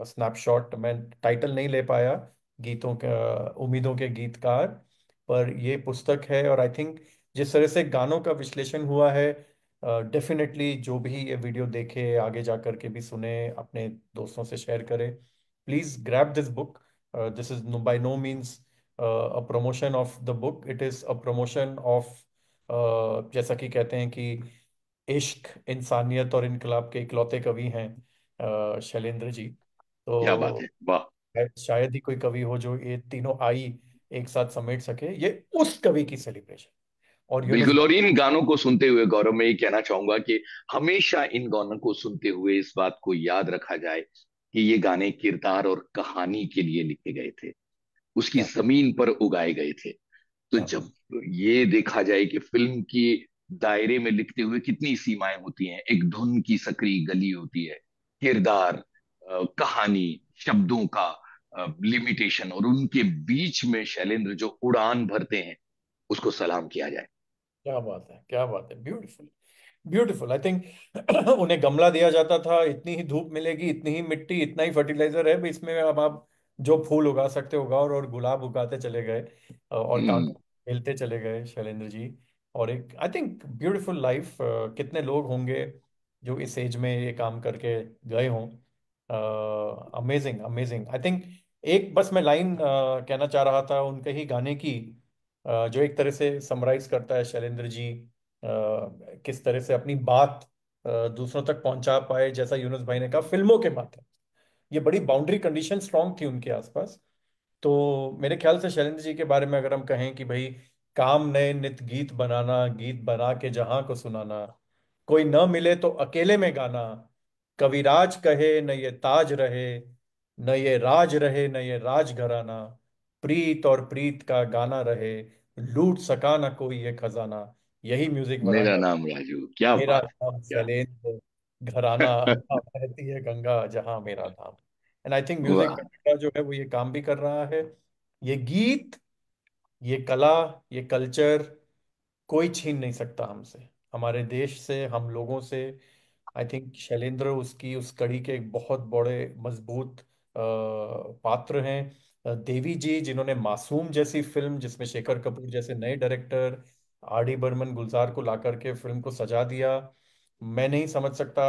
स्नैपशॉट। मैं टाइटल नहीं ले पाया, गीतों का, उम्मीदों के गीतकार, पर ये पुस्तक है। और आई थिंक जिस तरह से गानों का विश्लेषण हुआ है, डेफिनेटली जो भी ये वीडियो देखे, आगे जा करके भी सुने, अपने दोस्तों से शेयर करें। Please grab this book. This is by no means a promotion of the book, it is a promotion of, जैसा कि कहते हैं कि इश्क, इंसानियत और इनकलाब के इकलौते कवि हैं शैलेंद्र जी। क्या बात तो है, वाह। शायद ही कोई कवि हो जो ये तीनों आई एक साथ समेट सके, ये उस कवि की सेलिब्रेशन। और यूनुस बिल्कुल, और भाई, इन गानों को सुनते हुए गौरव, मैं ये कहना चाहूंगा कि हमेशा इन गानों को सुनते हुए इस बात को याद रखा जाए कि ये गाने किरदार और कहानी के लिए लिखे गए थे, उसकी क्या जमीन पर उगाए गए थे। तो क्या जब ये देखा जाए कि फिल्म की दायरे में लिखते हुए कितनी सीमाएं होती हैं, एक धुन की सकरी गली होती है, किरदार, कहानी, शब्दों का लिमिटेशन, और उनके बीच में शैलेंद्र जो उड़ान भरते हैं, उसको सलाम किया जाए। क्या बात है, क्या बात है, ब्यूटीफुल, ब्यूटीफुल। आई थिंक उन्हें गमला दिया जाता था, इतनी ही धूप मिलेगी, इतनी ही मिट्टी, इतना ही फर्टिलाइजर है, भी इसमें अब आप जो फूल उगा सकते हो उगाओ, और गुलाब उगाते चले गए और हम्म। कांटों खेलते चले गए शैलेंद्र जी। और एक आई थिंक ब्यूटीफुल लाइफ। कितने लोग होंगे जो इस एज में ये काम करके गए हों। Amazing, amazing. आई थिंक एक बस मैं लाइन कहना चाह रहा था उनके ही गाने की, जो एक तरह से समराइज करता है शैलेंद्र जी किस तरह से अपनी बात दूसरों तक पहुंचा पाए, जैसा यूनुस भाई ने कहा, फिल्मों के माध्यम। ये बड़ी बाउंड्री कंडीशन स्ट्रांग थी उनके आसपास। तो मेरे ख्याल से शैलेंद्र जी के बारे में अगर हम कहें कि भाई, काम नए नित गीत बनाना, गीत बना के जहां को सुनाना, कोई न मिले तो अकेले में गाना, कविराज कहे न ये ताज रहे, न ये राज रहे, न ये राज घराना, प्रीत और प्रीत का गाना रहे, लूट सका न कोई ये खजाना, यही म्यूजिक मेरा वरांडा, नाम राजू, क्या मेरा बात नाम है, शैलेंद्र, घराना क्या। बहती है गंगा जहां मेरा धाम। एंड आई थिंक म्यूजिक वाह। जो है वो ये काम भी कर रहा है। ये गीत, ये कला, ये कल्चर कोई छीन नहीं सकता हमसे, हमारे देश से, हम लोगों से। आई थिंक शैलेंद्र उसकी उस कड़ी के एक बहुत बड़े मजबूत पात्र हैं। देवी जी, जिन्होंने मासूम जैसी फिल्म, जिसमें शेखर कपूर जैसे नए डायरेक्टर, आर डी बर्मन, गुलजार को ला करके फिल्म को सजा दिया। मैं नहीं समझ सकता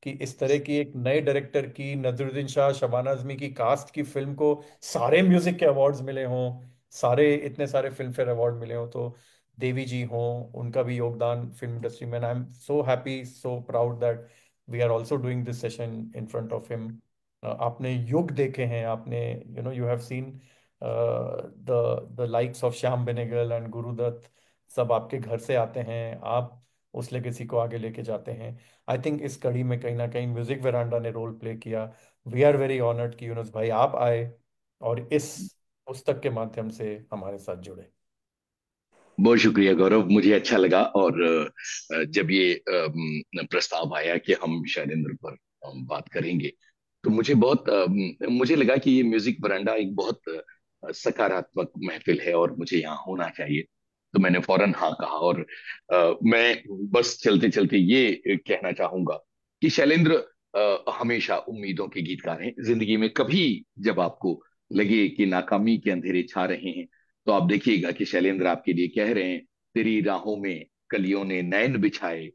कि इस तरह की एक नए डायरेक्टर की, नजरुद्दीन शाह, शबाना आजमी की कास्ट की फिल्म को सारे म्यूजिक के अवार्ड्स मिले हों, सारे इतने सारे फिल्म फेयर अवार्ड मिले हों। तो देवी जी हों, उनका भी योगदान फिल्म इंडस्ट्री में, I am so happy, so proud that we are also doing this session in front of him. आपने युग देखे हैं, आपने you have seen the likes of Shyam Benegal and Guru Dutt, सब आपके घर से आते हैं, आप उस लेगेसी को आगे लेके जाते हैं। आई थिंक इस कड़ी में कहीं ना कहीं म्यूजिक वेरांडा ने रोल प्ले किया। वी आर वेरी ऑनर्ड कि यूनुस भाई आप आए और इस पुस्तक के माध्यम से हमारे साथ जुड़े। बहुत शुक्रिया गौरव, मुझे अच्छा लगा। और जब ये प्रस्ताव आया कि हम शैलेंद्र पर बात करेंगे, तो मुझे बहुत मुझे लगा कि ये म्यूजिक वरांडा एक बहुत सकारात्मक महफिल है और मुझे यहाँ होना चाहिए। तो मैंने फौरन हाँ कहा। और मैं बस चलते चलते ये कहना चाहूंगा कि शैलेंद्र हमेशा उम्मीदों के गीतकार हैं। जिंदगी में कभी जब आपको लगे कि नाकामी के अंधेरे छा रहे हैं, तो आप देखिएगा कि शैलेंद्र आपके लिए कह रहे हैं, तेरी राहों में कलियों ने नैन बिछाए,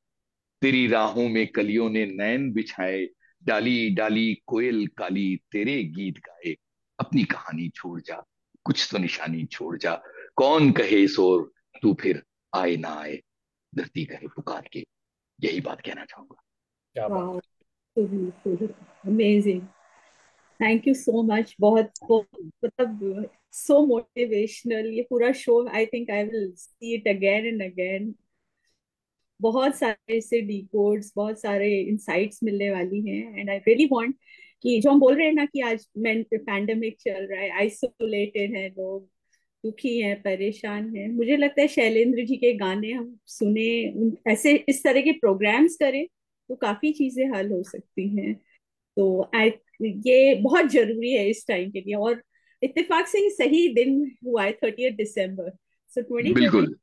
तेरी राहों में कलियों ने नैन बिछाए, डाली डाली कोयल काली तेरे गीत गाए, अपनी कहानी छोड़ जा, कुछ तो निशानी छोड़ जा, कौन कहे शोर तू फिर आए ना आए, धरती कहे पुकार के। यही बात कहना चाहूंगा। क्या बात वाह, amazing. Thank you so much. बहुत मतलब सो मोटिवेशनल ये पूरा show. I think I will see it again and again. बहुत सारे इससे डिकोड्स, बहुत सारे इंसाइट्स मिलने वाली हैं। एंड आई रियली वांट कि जो हम बोल रहे हैं ना कि आज पैंडेमिक चल रहा है, आइसोलेटेड है लोग, दुखी हैं, परेशान हैं, मुझे लगता है शैलेंद्र जी के गाने हम सुने, ऐसे इस तरह के प्रोग्राम्स करें तो काफी चीजें हल हो सकती हैं। तो ये बहुत जरूरी है इस टाइम के लिए। और इत्तेफाक से ही सही दिन हुआ है 30 दिसंबर, सो 2020 बिल्कुल।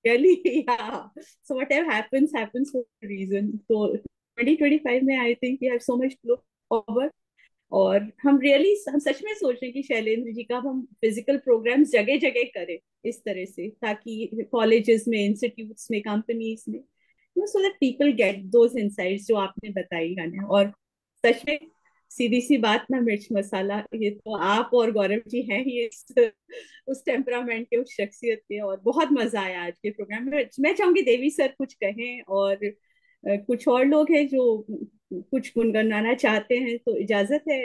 really yeah, so whatever happens for a reason. So 2025 में I think we have so much to look forward। और हम सच में सोच रहे हैं कि शैलेंद्र जी का अब हम फिजिकल प्रोग्राम्स जगह जगह करें इस तरह से, ताकि कॉलेजेस में, इंस्टीट्यूट्स में, कंपनीज में, so that people get those insights जो आपने बताई गाने। और सच में सीधी सी बात ना मिर्च मसाला, ये तो आप और गौरव जी हैं ही उस टेम्परामेंट के, उस शख्सियत के। और बहुत मजा आया आज के प्रोग्राम में। मैं चाहूंगी देवी सर कुछ कहें, और कुछ और लोग हैं जो कुछ गुनगुनाना चाहते हैं, तो इजाजत है।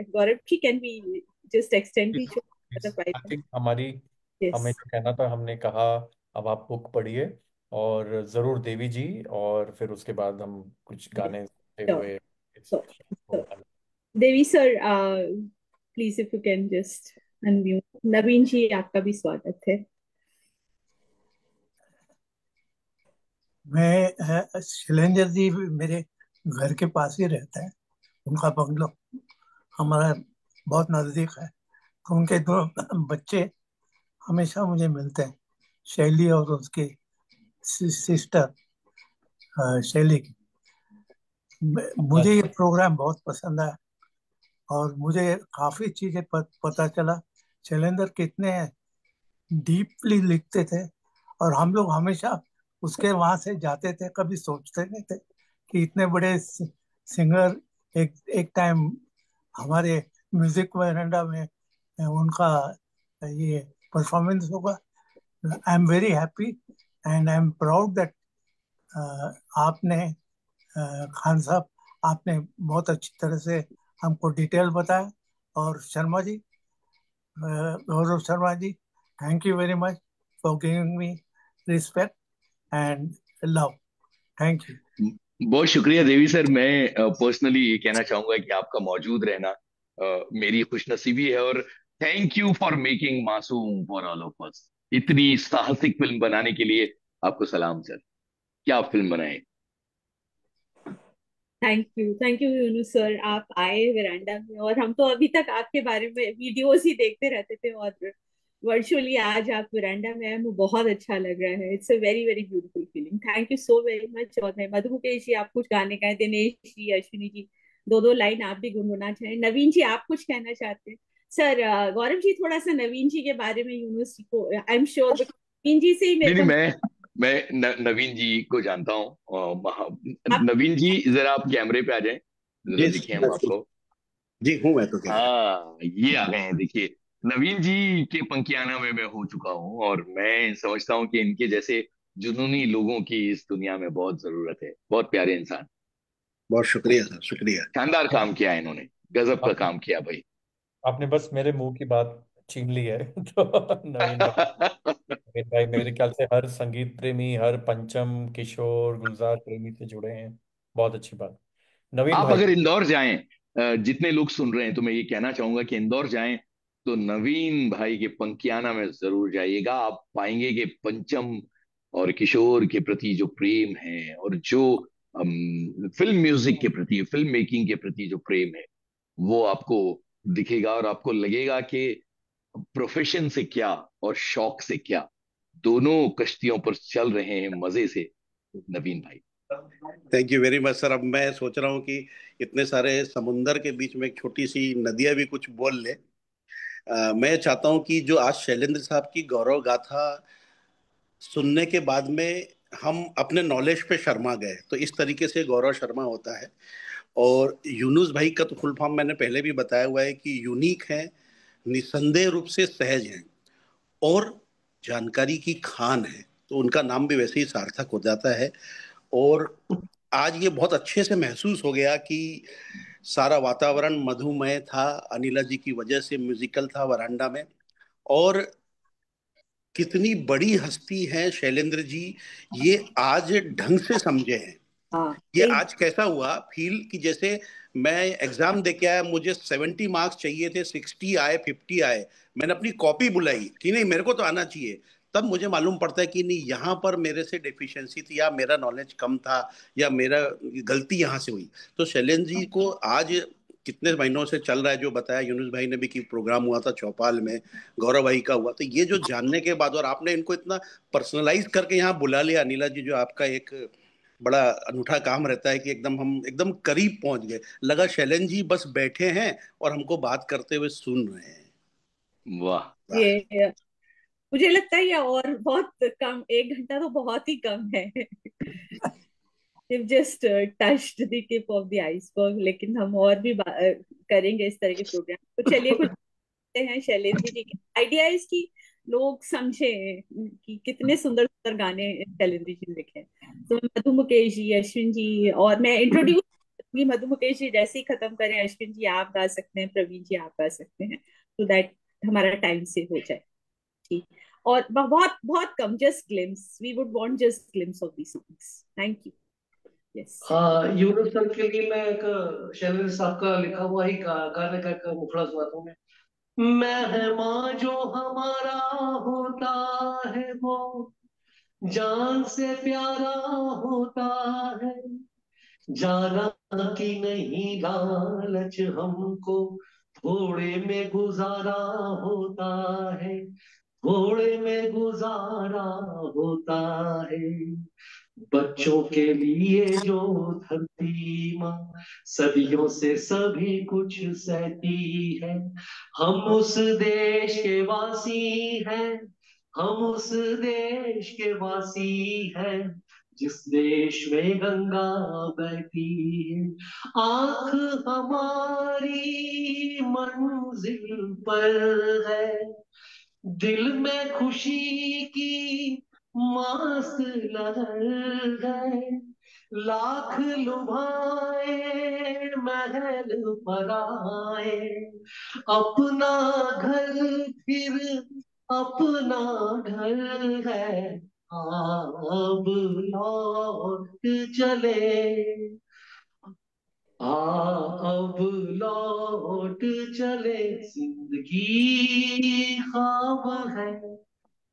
Gaurav ji, can be just extend the show? I think हमें यस। जो कहना था हमने कहा। अब आप बुक पढ़िए और जरूर देवी जी, और फिर उसके बाद हम कुछ गाने सुनते हुए इस तो show को Devi sir, please if you can just unmute. Naveen ji, आपका भी स्वागत है। शैलेंद्र जी मेरे घर के पास ही रहते हैं। उनका बंगलो हमारा बहुत नजदीक है। तो उनके दो बच्चे हमेशा मुझे मिलते हैं, शैली और उसकी सिस्टर शैली की। मुझे ये प्रोग्राम बहुत पसंद आया और मुझे काफी चीजें पता चला। शैलेंद्र कितने डीपली लिखते थे, और हम लोग हमेशा उसके वहां से जाते थे, कभी सोचते नहीं थे कि इतने बड़े सिंगर एक एक टाइम हमारे म्यूजिक वरांडा में उनका ये परफॉर्मेंस होगा। I am very happy and I am proud that आपने खान साहब, आपने बहुत अच्छी तरह से हमको डिटेल बताया। और Sharma ji, Gaurav Sharma ji, thank you very much for giving me respect and love. Thank you. बहुत शुक्रिया देवी सर। मैं पर्सनली ये कहना चाहूंगा कि आपका मौजूद रहना मेरी खुशनसीबी है, और थैंक यू फॉर मेकिंग मासूम फॉर ऑल ऑफ अस। इतनी साहसिक फिल्म बनाने के लिए आपको सलाम सर। क्या फिल्म बनाए। थैंक यू यूनू सर, आप आए वरांडा में। और हम तो अभी तक आपके बारे में वीडियोस ही देखते रहते थे, और वर्चुअली आज आप वरांडा में आए, मुझे बहुत अच्छा लग रहा है। It's a very very beautiful feeling. Thank you so very much. और मैं मधु मुकेश जी, आप कुछ गाने गाए, दिनेश जी, अश्विनी जी, दो दो लाइन आप भी गुनगुना चाहें। नवीन जी, आप कुछ कहना चाहते हैं? सर, गौरव जी, थोड़ा सा नवीन जी के बारे में यूनुस जी को, आई एम श्योर नवीन जी से ही नहीं मेरे नहीं, को। मैं नवीन जी को जानता हूँ। आप नवीन जी जरा आप कैमरे पे आ जाएं, जरा जी दिखें हम आपको। जी हूँ मैं तो क्या। हाँ, ये आ गए हैं, देखिए। नवीन जी के पंकियाना में मैं हो चुका हूँ, और मैं समझता हूँ कि इनके जैसे जुनूनी लोगों की इस दुनिया में बहुत जरूरत है। बहुत प्यारे इंसान। बहुत शुक्रिया सर, शुक्रिया। शानदार काम किया है इन्होंने। गजब का आप काम किया भाई। आपने बस मेरे मुंह की बात छीन ली है। तो नवीन भाई मेरे ख्याल से हर संगीत प्रेमी, हर पंचम किशोर गुलजार प्रेमी से जुड़े हैं। बहुत अच्छी बात। नवीन आप भाई, अगर इंदौर जाएं, जितने लोग सुन रहे हैं, तो मैं ये कहना चाहूंगा कि इंदौर जाएं तो नवीन भाई के पंकियाना में जरूर जाइएगा। आप पाएंगे कि पंचम और किशोर के प्रति जो प्रेम है, और जो फिल्म म्यूजिक के प्रति, फिल्म मेकिंग के प्रति जो प्रेम है, वो आपको दिखेगा। और आपको लगेगा कि प्रोफेशन से क्या और शौक से क्या, दोनों कश्तियों पर चल रहे हैं मजे से नवीन भाई। Thank you very much sir. अब मैं सोच रहा हूँ कि इतने सारे समुंदर के बीच में एक छोटी सी नदियाँ भी कुछ बोल ले। मैं चाहता हूँ कि जो आज शैलेंद्र साहब की गौरव गाथा सुनने के बाद में हम अपने नॉलेज पे शर्मा गए, तो इस तरीके से गौरव शर्मा होता है। और यूनुस भाई का तो फुल फॉर्म मैंने पहले भी बताया हुआ है कि यूनिक है, निसंदेह रूप से सहज है, और जानकारी की खान है। तो उनका नाम भी वैसे ही सार्थक हो जाता है। और आज ये बहुत अच्छे से महसूस हो गया कि सारा वातावरण मधुमय था, अनिला जी की वजह से म्यूजिकल था वरांडा में। और कितनी बड़ी हस्ती है शैलेंद्र जी, ये आज ढंग से समझे हैं। हाँ, ये आज कैसा हुआ फील कि जैसे मैं एग्जाम दे के आया, मुझे 70 मार्क्स चाहिए थे, 60 आए, 50 आए। मैंने अपनी कॉपी बुलाई कि नहीं मेरे को तो आना चाहिए। तब मुझे मालूम पड़ता है कि नहीं, यहाँ पर मेरे से डेफिशिएंसी थी, या मेरा नॉलेज कम था, या मेरा गलती यहाँ से हुई। तो शैलेंद्र जी को आज कितने महीनों से चल रहा है, जो बताया यूनुस भाई ने भी कि प्रोग्राम हुआ था चौपाल में, गौरव भाई का हुआ, तो ये जो जानने के बाद, और आपने इनको इतना पर्सनलाइज करके यहाँ बुला लिया अनिला जी, जो आपका एक बड़ा अनूठा काम रहता है कि एकदम हम एकदम करीब पहुंच गए। लगा शैलेंद्र जी बस बैठे हैं और हमको बात करते हुए सुन रहे हैं। वाह। वाह। ये मुझे लगता है ये और बहुत कम, 1 घंटा तो बहुत ही कम है। They've just touched the tip of the iceberg, लेकिन हम और भी करेंगे इस तरह के प्रोग्राम। तो चलिए कुछ देखते हैं शैलेंद्र जी के आइडियाज की, लोग समझे कि कितने सुंदर सुंदर गाने शैलेंद्र जी ने लिखे हैं। तो मधु मुकेश जी, अश्विन जी, और मैं इंट्रोड्यूस करूंगी मधु मुकेश जी जैसे ही खत्म करें। अश्विन जी आप गा सकते हैं, प्रवीण जी आप गा सकते हैं, तो दैट हमारा टाइम सेव हो जाए। ठीक। और बहुत बहुत कम, just glimpse, we would want just glimpse of the songs. Thank you. Yes. Yunus sir के लिए मैं एक शैलेंद्र साहब का लिखा हुआ ही गाने का एक मुखड़ा सुनाता हूँ मैं। मेहमान जो हमारा होता है वो जान से प्यारा होता है, जाना कि नहीं लालच हमको थोड़े में गुजारा होता है, थोड़े में गुजारा होता है। बच्चों के लिए जो धरती माँ सदियों से सभी कुछ सहती है, हम उस देश के वासी हैं, हम उस देश के वासी हैं जिस देश में गंगा बहती है। आंख हमारी मंजिल पर है, दिल में खुशी की मस्त लहर है, लाख लुभाए महल पराए, अपना घर फिर अपना घर है, अब लौट चले, अब लौट चले, जिंदगी ख्वाब है,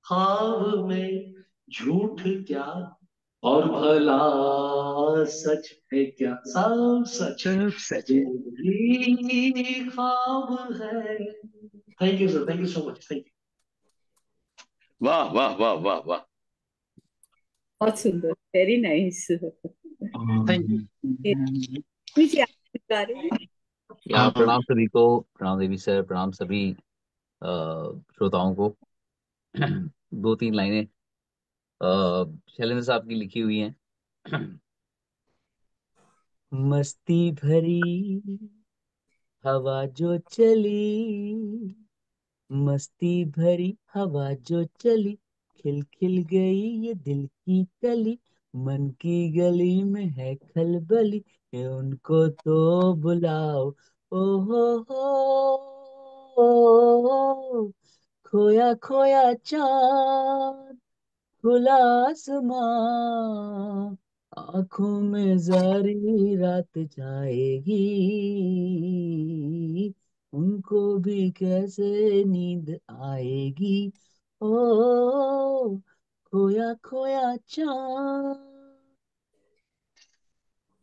ख्वाब में झूठ क्या और भला सच है क्या, सब सच है, सब सच है। जिंदगी ख्वाब है। Thank you sir, thank you so much, thank वाह वाह वाह वाह वाह। बहुत सुंदर, very nice. You, thank you. नीचे आप गा रहे हैं। या प्रणाम सभी को, प्रणाम देवी सर, प्रणाम सभी श्रोताओं को। दो तीन लाइनें शैलेंद्र साहब की लिखी हुई हैं। मस्ती भरी हवा जो चली, मस्ती भरी हवा जो चली, खिल खिल गई ये दिल की कली, मन की गली में है खलबली, ये उनको तो बुलाओ। ओ हो, खोया खोया चांद, खुला आसमां, आंखों में जारी रात जाएगी, उनको भी कैसे नींद आएगी। ओ खोया खोया चांद,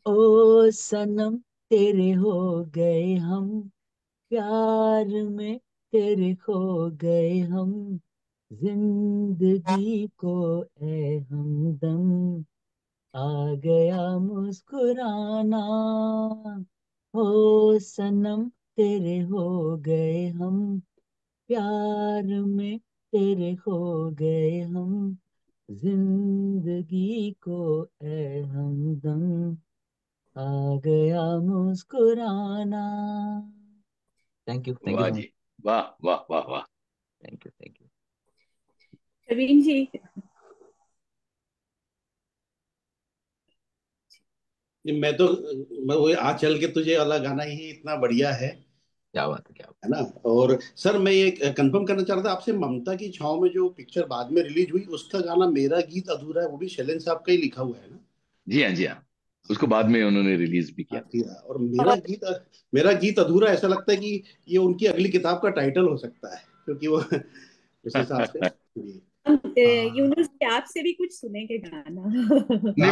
ओ सनम तेरे हो गए हम, प्यार में तेरे खो गए हम, जिंदगी को ए हमदम, आ गया मुस्कुराना, हो सनम तेरे हो गए हम, प्यार में तेरे खो गए हम, जिंदगी को ए हमदम, आ गया मुस्कुराना। थैंक यू वाह सो मच। जी, वाह वाह वाह वाह। Thank you, thank you. Praveen ji. मैं वो आज चल के तुझे वाला गाना ही इतना बढ़िया है क्या बात है, क्या बात है ना। और सर मैं ये कंफर्म करना चाह रहा था आपसे, ममता की छाव में जो पिक्चर बाद में रिलीज हुई उसका गाना मेरा गीत अधूरा है, वो भी शैलेंद्र साहब का ही लिखा हुआ है ना। जी हाँ, जी हाँ, उसको बाद में उन्होंने रिलीज भी किया। हाँ किया। और मेरा गीत अधूरा, ऐसा लगता है कि ये उनकी अगली किताब का टाइटल हो सकता है, क्योंकि वो उस हिसाब से। जी। यूनुस जी आपसे भी कुछ सुनेंगे गाना। नहीं,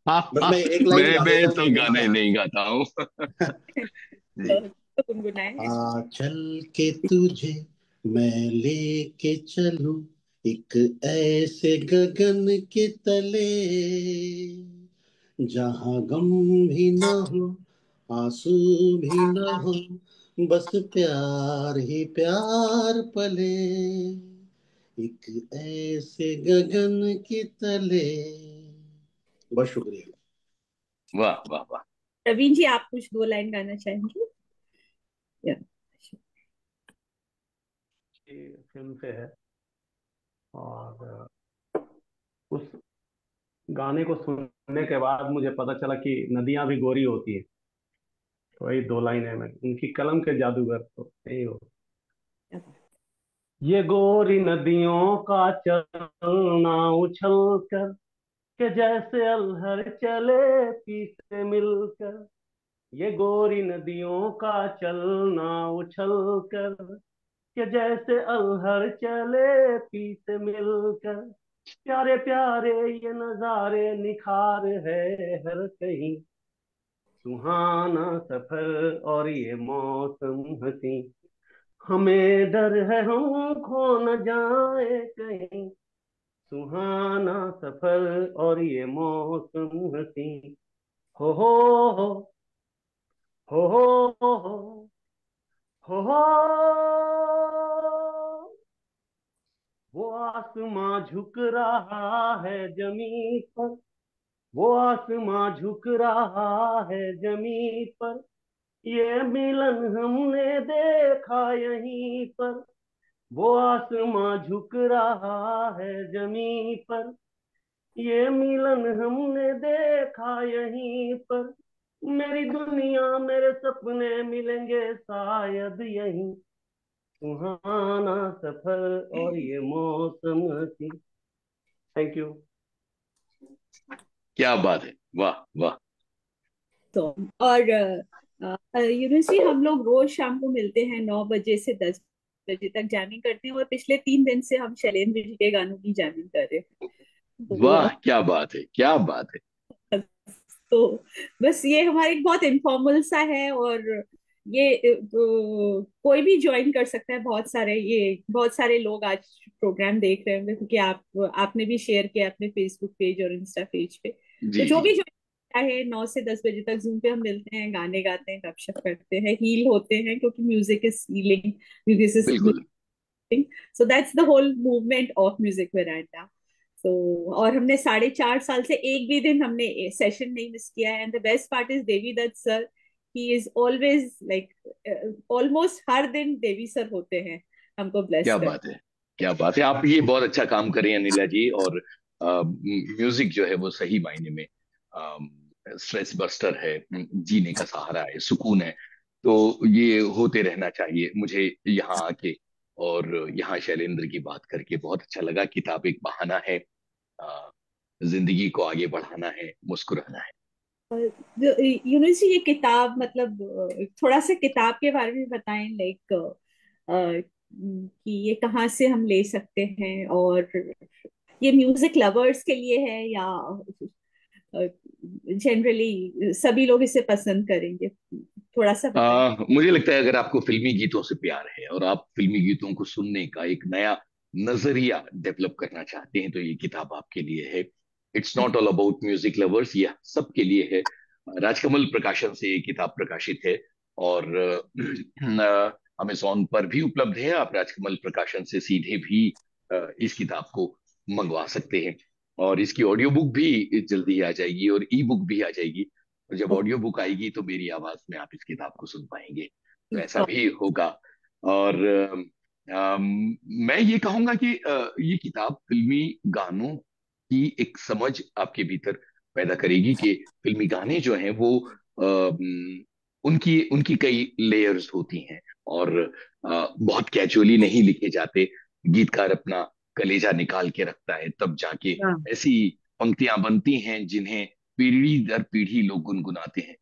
हाँ बस मैं एक लाइन गा मैं देता हूँ तो फिर गाने नहीं गाता हूँ। जी। तो गुनगुनाए। चल के तुझे मैं लेके चलूं एक ऐसे गगन के तले, जहां गम भी ना हो आंसू भी ना हो, बस प्यार ही प्यार पले, एक ऐसे गगन के तले। बहुत शुक्रिया। वाह वाह वाह। प्रवीण जी, आप कुछ 2 लाइन गाना चाहेंगे? या ये फिल्म से है, और उस गाने को सुनने के बाद मुझे पता चला कि नदियां भी गोरी होती है। तो वही 2 लाइन है, मैं उनकी कलम के जादूगर तो यही हो। ये गोरी नदियों का चलना उछल कर, के जैसे अल्हड़ चले पी से मिलकर। ये गोरी नदियों का चलना उछल कर, के जैसे अल्हड़ चले पी से मिलकर। प्यारे प्यारे ये नजारे निखार है हर कहीं, सुहाना सफर और ये मौसम हसी। हमें डर है हम खो न जाए कहीं, सुहाना सफर और ये मौसम हसी। हो हो हो हो हो हो हो हो। वो आसमां झुक रहा है जमीन पर, वो आसमां झुक रहा है जमीन पर। ये मिलन हमने देखा यहीं पर, वो आसमां झुक रहा है जमीन पर। ये मिलन हमने देखा यहीं पर। मेरी दुनिया मेरे सपने मिलेंगे शायद यहीं, सुहाना सफर और ये मौसम हसी। Thank you. क्या बात है, वाह वाह। तो और यूनिवर्सिटी हम लोग रोज शाम को मिलते हैं, 9 बजे से 10 बजे तक जैमिंग करते हैं, और पिछले 3 दिन से हम शैलेंद्र जी के गानों की जैमिंग कर रहे हैं। वाह क्या बात है, क्या बात है। तो बस ये हमारा एक बहुत इनफॉर्मल सा है, और ये कोई भी ज्वाइन कर सकता है। बहुत सारे लोग आज प्रोग्राम देख रहे होंगे, क्योंकि आपने भी शेयर किया अपने फेसबुक पेज और इंस्टा पेज पे। तो जी जो जी। भी ज्वाइन करता है, 9 से 10 बजे तक जूम पे हम मिलते हैं, गाने गाते हैं, गपशप करते हैं, हील होते हैं, क्योंकि म्यूजिक इज हीलिंग, म्यूजिक। बिल्कुल। So that's the whole movement of Music Veranda. तो और हमने 4.5 साल से एक भी दिन हमने सेशन नहीं मिस किया है। And the best part is Devi Dutt sir, he is always like almost हर दिन देवी सर होते हैं हमको ब्लेस क्या कर। बात है, क्या बात है। आप ये बहुत अच्छा काम कर रही हैं अनिला जी। और म्यूजिक जो है वो सही मायने में स्ट्रेस बस्टर है, जीने का सहारा है, सुकून है। तो ये होते रहना चाहिए। मुझे यहाँ आके और यहाँ शैलेंद्र की बात करके बहुत अच्छा लगा। किताब एक बहाना है, अ, जिंदगी को आगे बढ़ाना है, मुस्कुराना है। यूनिवर्सिटी ये किताब मतलब थोड़ा सा किताब के बारे में बताएं, लाइक कि ये कहाँ से हम ले सकते हैं, और ये म्यूजिक लवर्स के लिए है या जनरली सभी लोग इसे पसंद करेंगे? थोड़ा सा बताएं। मुझे लगता है अगर आपको फिल्मी गीतों से प्यार है और आप फिल्मी गीतों को सुनने का एक नया नजरिया डेवलप करना चाहते हैं, तो ये किताब आपके लिए है। It's not all about music lovers, यह सबके लिए है। राजकमल प्रकाशन से ये किताब प्रकाशित है, और अमेजोन पर भी उपलब्ध है। आप राजकमल प्रकाशन से सीधे भी इस किताब को मंगवा सकते हैं। और इसकी ऑडियो बुक भी जल्दी ही आ जाएगी और ई बुक भी आ जाएगी। और जब ऑडियो बुक आएगी तो मेरी आवाज में आप इस किताब को सुन पाएंगे, तो ऐसा भी होगा। और मैं ये कहूंगा कि ये किताब फिल्मी गानों की एक समझ आपके भीतर पैदा करेगी कि फिल्मी गाने जो हैं वो उनकी उनकी कई लेयर्स होती हैं, और बहुत कैजुअली नहीं लिखे जाते। गीतकार अपना कलेजा निकाल के रखता है, तब जाके हाँ। ऐसी पंक्तियां बनती हैं जिन्हें पीढ़ी दर पीढ़ी लोग गुनगुनाते हैं।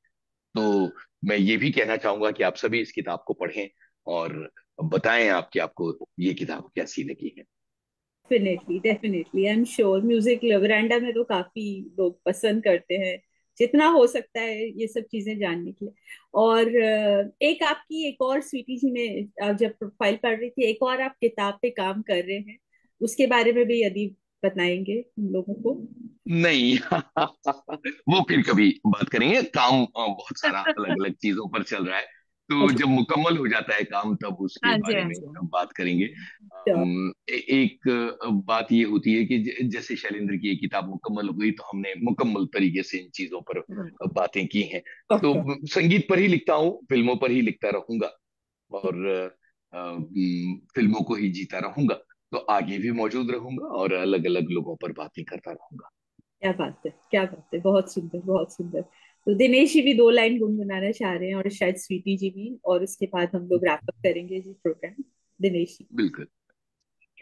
तो मैं ये भी कहना चाहूंगा कि आप सभी इस किताब को पढ़ें और बताएं आप कि आपको ये किताब कैसी लगी है। Definitely definitely, I am sure music veranda में तो काफी लोग पसंद करते हैं, जितना हो सकता है ये सब चीजें जानने के लिए। और एक आपकी एक और, स्वीटी जी ने आप जब प्रोफाइल पढ़ रही थी, एक और आप किताब पे काम कर रहे हैं, उसके बारे में भी यदि बताएंगे हम लोगों को। नहीं वो फिर कभी बात करेंगे। काम बहुत सारा अलग अलग चीजों पर चल रहा है। तो जब मुकम्मल हो जाता है काम तब उसके हाँ जी, बारे हाँ में जी। बात करेंगे। Sure. एक बात ये होती है कि जैसे शैलेंद्र की ये किताब मुकम्मल हो गई तो हमने मुकम्मल तरीके से इन चीजों पर बातें की हैं। तो Okay. संगीत पर ही लिखता हूँ, फिल्मों पर ही लिखता रहूंगा और फिल्मों को ही जीता रहूंगा। तो आगे भी मौजूद रहूंगा और अलग अलग लोगों पर बातें करता रहूंगा। क्या बात है, क्या बात है, बहुत सुंदर, बहुत सुंदर। तो दिनेश जी भी 2 लाइन गुनगुनाना चाह रहे हैं और शायद स्वीटी जी भी, और उसके बाद हम लोग रैप अप करेंगे जी प्रोग्राम। दिनेश जी। बिल्कुल।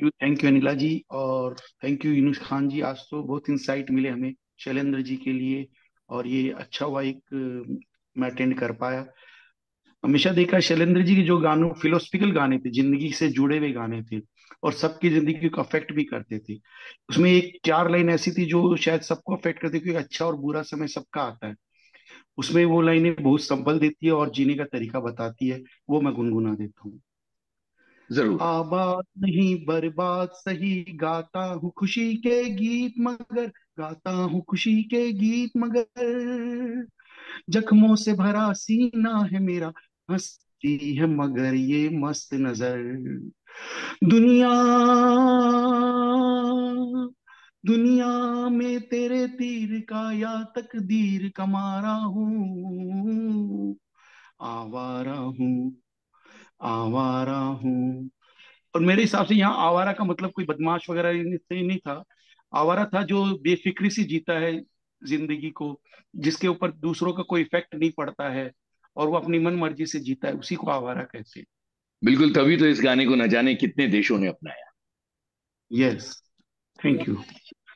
थैंक यू अनिला जी, और थैंक यू यूनुस खान जी। आज तो बहुत इंसाइट मिले हमें शैलेंद्र जी के लिए, और ये अच्छा हुआ एक मैं अटेंड कर पाया। हमेशा देखा शैलेंद्र जी के जो गानों, फिलोसफिकल गाने थे, जिंदगी से जुड़े हुए गाने थे और सबकी जिंदगी को अफेक्ट भी करते थे। उसमें एक 4 लाइन ऐसी थी जो शायद सबको अफेक्ट करती, क्योंकि अच्छा और बुरा समय सबका आता है। उसमें वो लाइनें बहुत संबल देती है और जीने का तरीका बताती है। वो मैं गुनगुना देता हूँ। जरूर। आबाद नहीं बर्बाद सही, गाता हूँ खुशी के गीत मगर, गाता हूँ खुशी के गीत मगर, जख्मों से भरा सीना है मेरा, हंसती है मगर ये मस्त नजर। दुनिया दुनिया में तेरे तीर का या तकदीर का मारा हूँ, आवारा हूँ, आवारा हूँ। और मेरे हिसाब से यहाँ आवारा का मतलब कोई बदमाश वगैरह से नहीं था। आवारा था जो बेफिक्री से जीता है जिंदगी को, जिसके ऊपर दूसरों का कोई इफेक्ट नहीं पड़ता है और वो अपनी मन मर्जी से जीता है, उसी को आवारा कहते हैं। बिल्कुल, तभी तो इस गाने को न जाने कितने देशों ने अपनाया। Yes, thank you.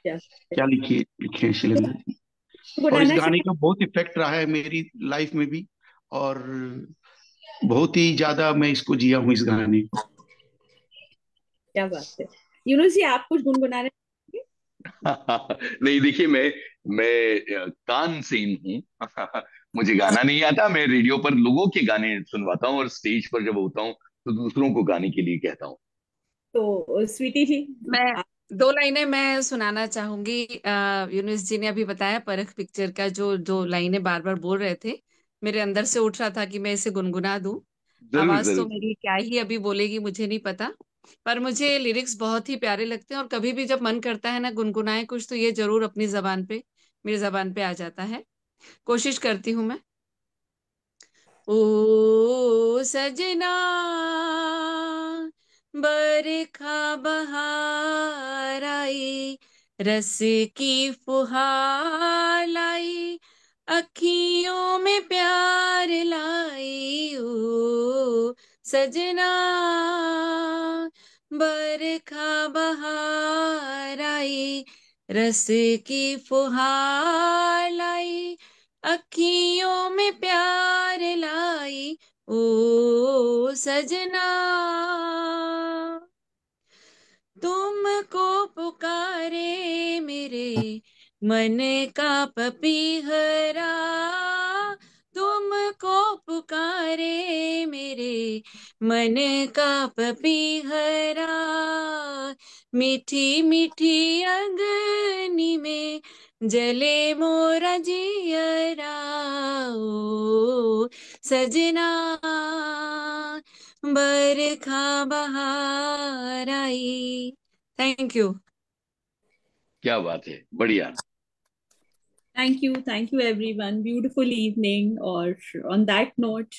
क्या क्या लिखिए लिखे हैं शैलेंद्र जी। और इस गुनगुनाना गाने चाह का बहुत इफेक्ट रहा है मेरी लाइफ में भी, और बहुत ही ज्यादा मैं इसको जिया हूँ इस गाने को। क्या बात है। यूनुस जी, आप कुछ गुनगुनाना चाहेंगे? नहीं, देखिए, मैं कान सेन हूँ। मुझे गाना नहीं आता। मैं रेडियो पर लोगों के गाने सुनवाता हूँ और स्टेज पर जब होता हूँ तो दूसरों को गाने के लिए कहता हूँ। तो स्वीटी जी। मैं 2 लाइनें मैं सुनाना चाहूंगी। यूनुस जी ने अभी बताया परख पिक्चर का, जो 2 लाइनें बार बार बोल रहे थे, मेरे अंदर से उठ रहा था कि मैं इसे गुनगुना दूं। जरूर आवाज तो जरूर। मेरी क्या ही अभी बोलेगी मुझे नहीं पता, पर मुझे लिरिक्स बहुत ही प्यारे लगते हैं और कभी भी जब मन करता है ना गुनगुनाए कुछ, तो ये जरूर अपनी जबान पे, मेरी जबान पे आ जाता है। कोशिश करती हूँ मैं। ओ सजना, बरखा बहार आई, रस की फुहार लाई, अखियों में प्यार लाई। ओ सजना, बरखा बहार आई, रस की फुहार लाई, अखियों में प्यार लाई। ओ सजना, तुमको पुकारे मेरे मन का पपीहरा, तुमको पुकारे मेरे मन का पपीहरा, मीठी मीठी अग्नि में जले मोरा जियरा। ओ सजना, बरखा बहार आई। Thank you. क्या बात है, बढ़िया। Thank you everyone, beautiful evening, और on that note,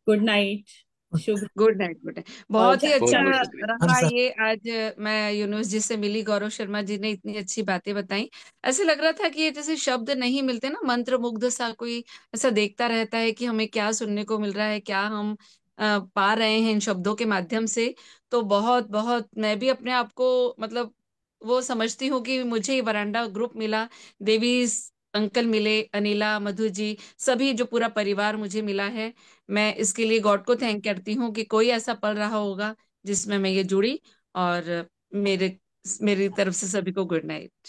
good night, शुभ। Good night, good night. और बहुत ही बहुत अच्छा बहुत शुक्रिया। हम रहा सब ये आज। मैं यूनुस जी से मिली, गौरव शर्मा जी ने इतनी अच्छी बातें बताई। ऐसे लग रहा था कि ये जैसे शब्द नहीं मिलते ना, मंत्र मुग्ध सा कोई ऐसा देखता रहता है कि हमें क्या सुनने को मिल रहा है, क्या हम पा रहे हैं इन शब्दों के माध्यम से। तो बहुत बहुत मैं भी अपने आप को मतलब वो समझती हूँ कि मुझे ये वरांडा ग्रुप मिला, देवी अंकल मिले, अनिला, मधु जी, सभी जो पूरा परिवार मुझे मिला है। मैं इसके लिए गॉड को थैंक करती हूँ कि कोई ऐसा पल रहा होगा जिसमें मैं ये जुड़ी। और मेरे मेरी तरफ से सभी को गुड नाइट।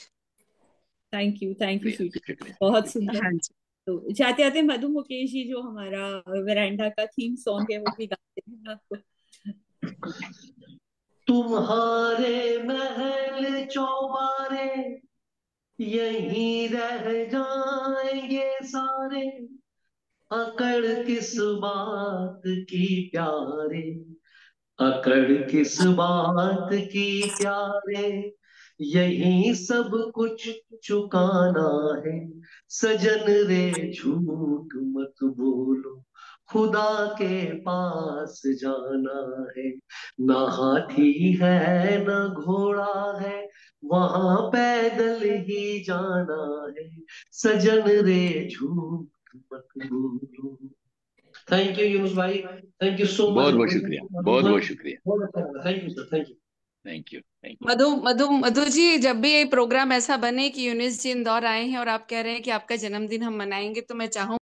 थैंक यू शुक्रिया स्वीटी, शुक्रिया। बहुत सुंदर। हाँ जी। तो जाते जाते मधु मुकेश जी, जो हमारा वेरांडा का थीम सॉन्ग है, वो भी गाते हैं आपको। तुम्हारे महल चौबारे यहीं रह जाएंगे सारे, अकड़ किस बात की प्यारे, अकड़ किस बात की प्यारे, यही सब कुछ चुकाना है। सजन रे झूठ मत बोलो, खुदा के पास जाना है। ना हाथी है न घोड़ा है, वहां पैदल ही जाना है। सजन रे झूठ मत बोलो। थैंक यू यूनुस भाई, थैंक यू सो बहुत बहुत मच। शुक्रिया, बहुत बहुत शुक्रिया। बहुत अच्छा लगा, thank you sir, thank you. Thank you, thank you. Madhu Madhu Madhu ji, जब भी ये प्रोग्राम ऐसा बने कि यूनिस जी इंदौर आए हैं और आप कह रहे हैं कि आपका जन्मदिन हम मनाएंगे, तो मैं चाहूँ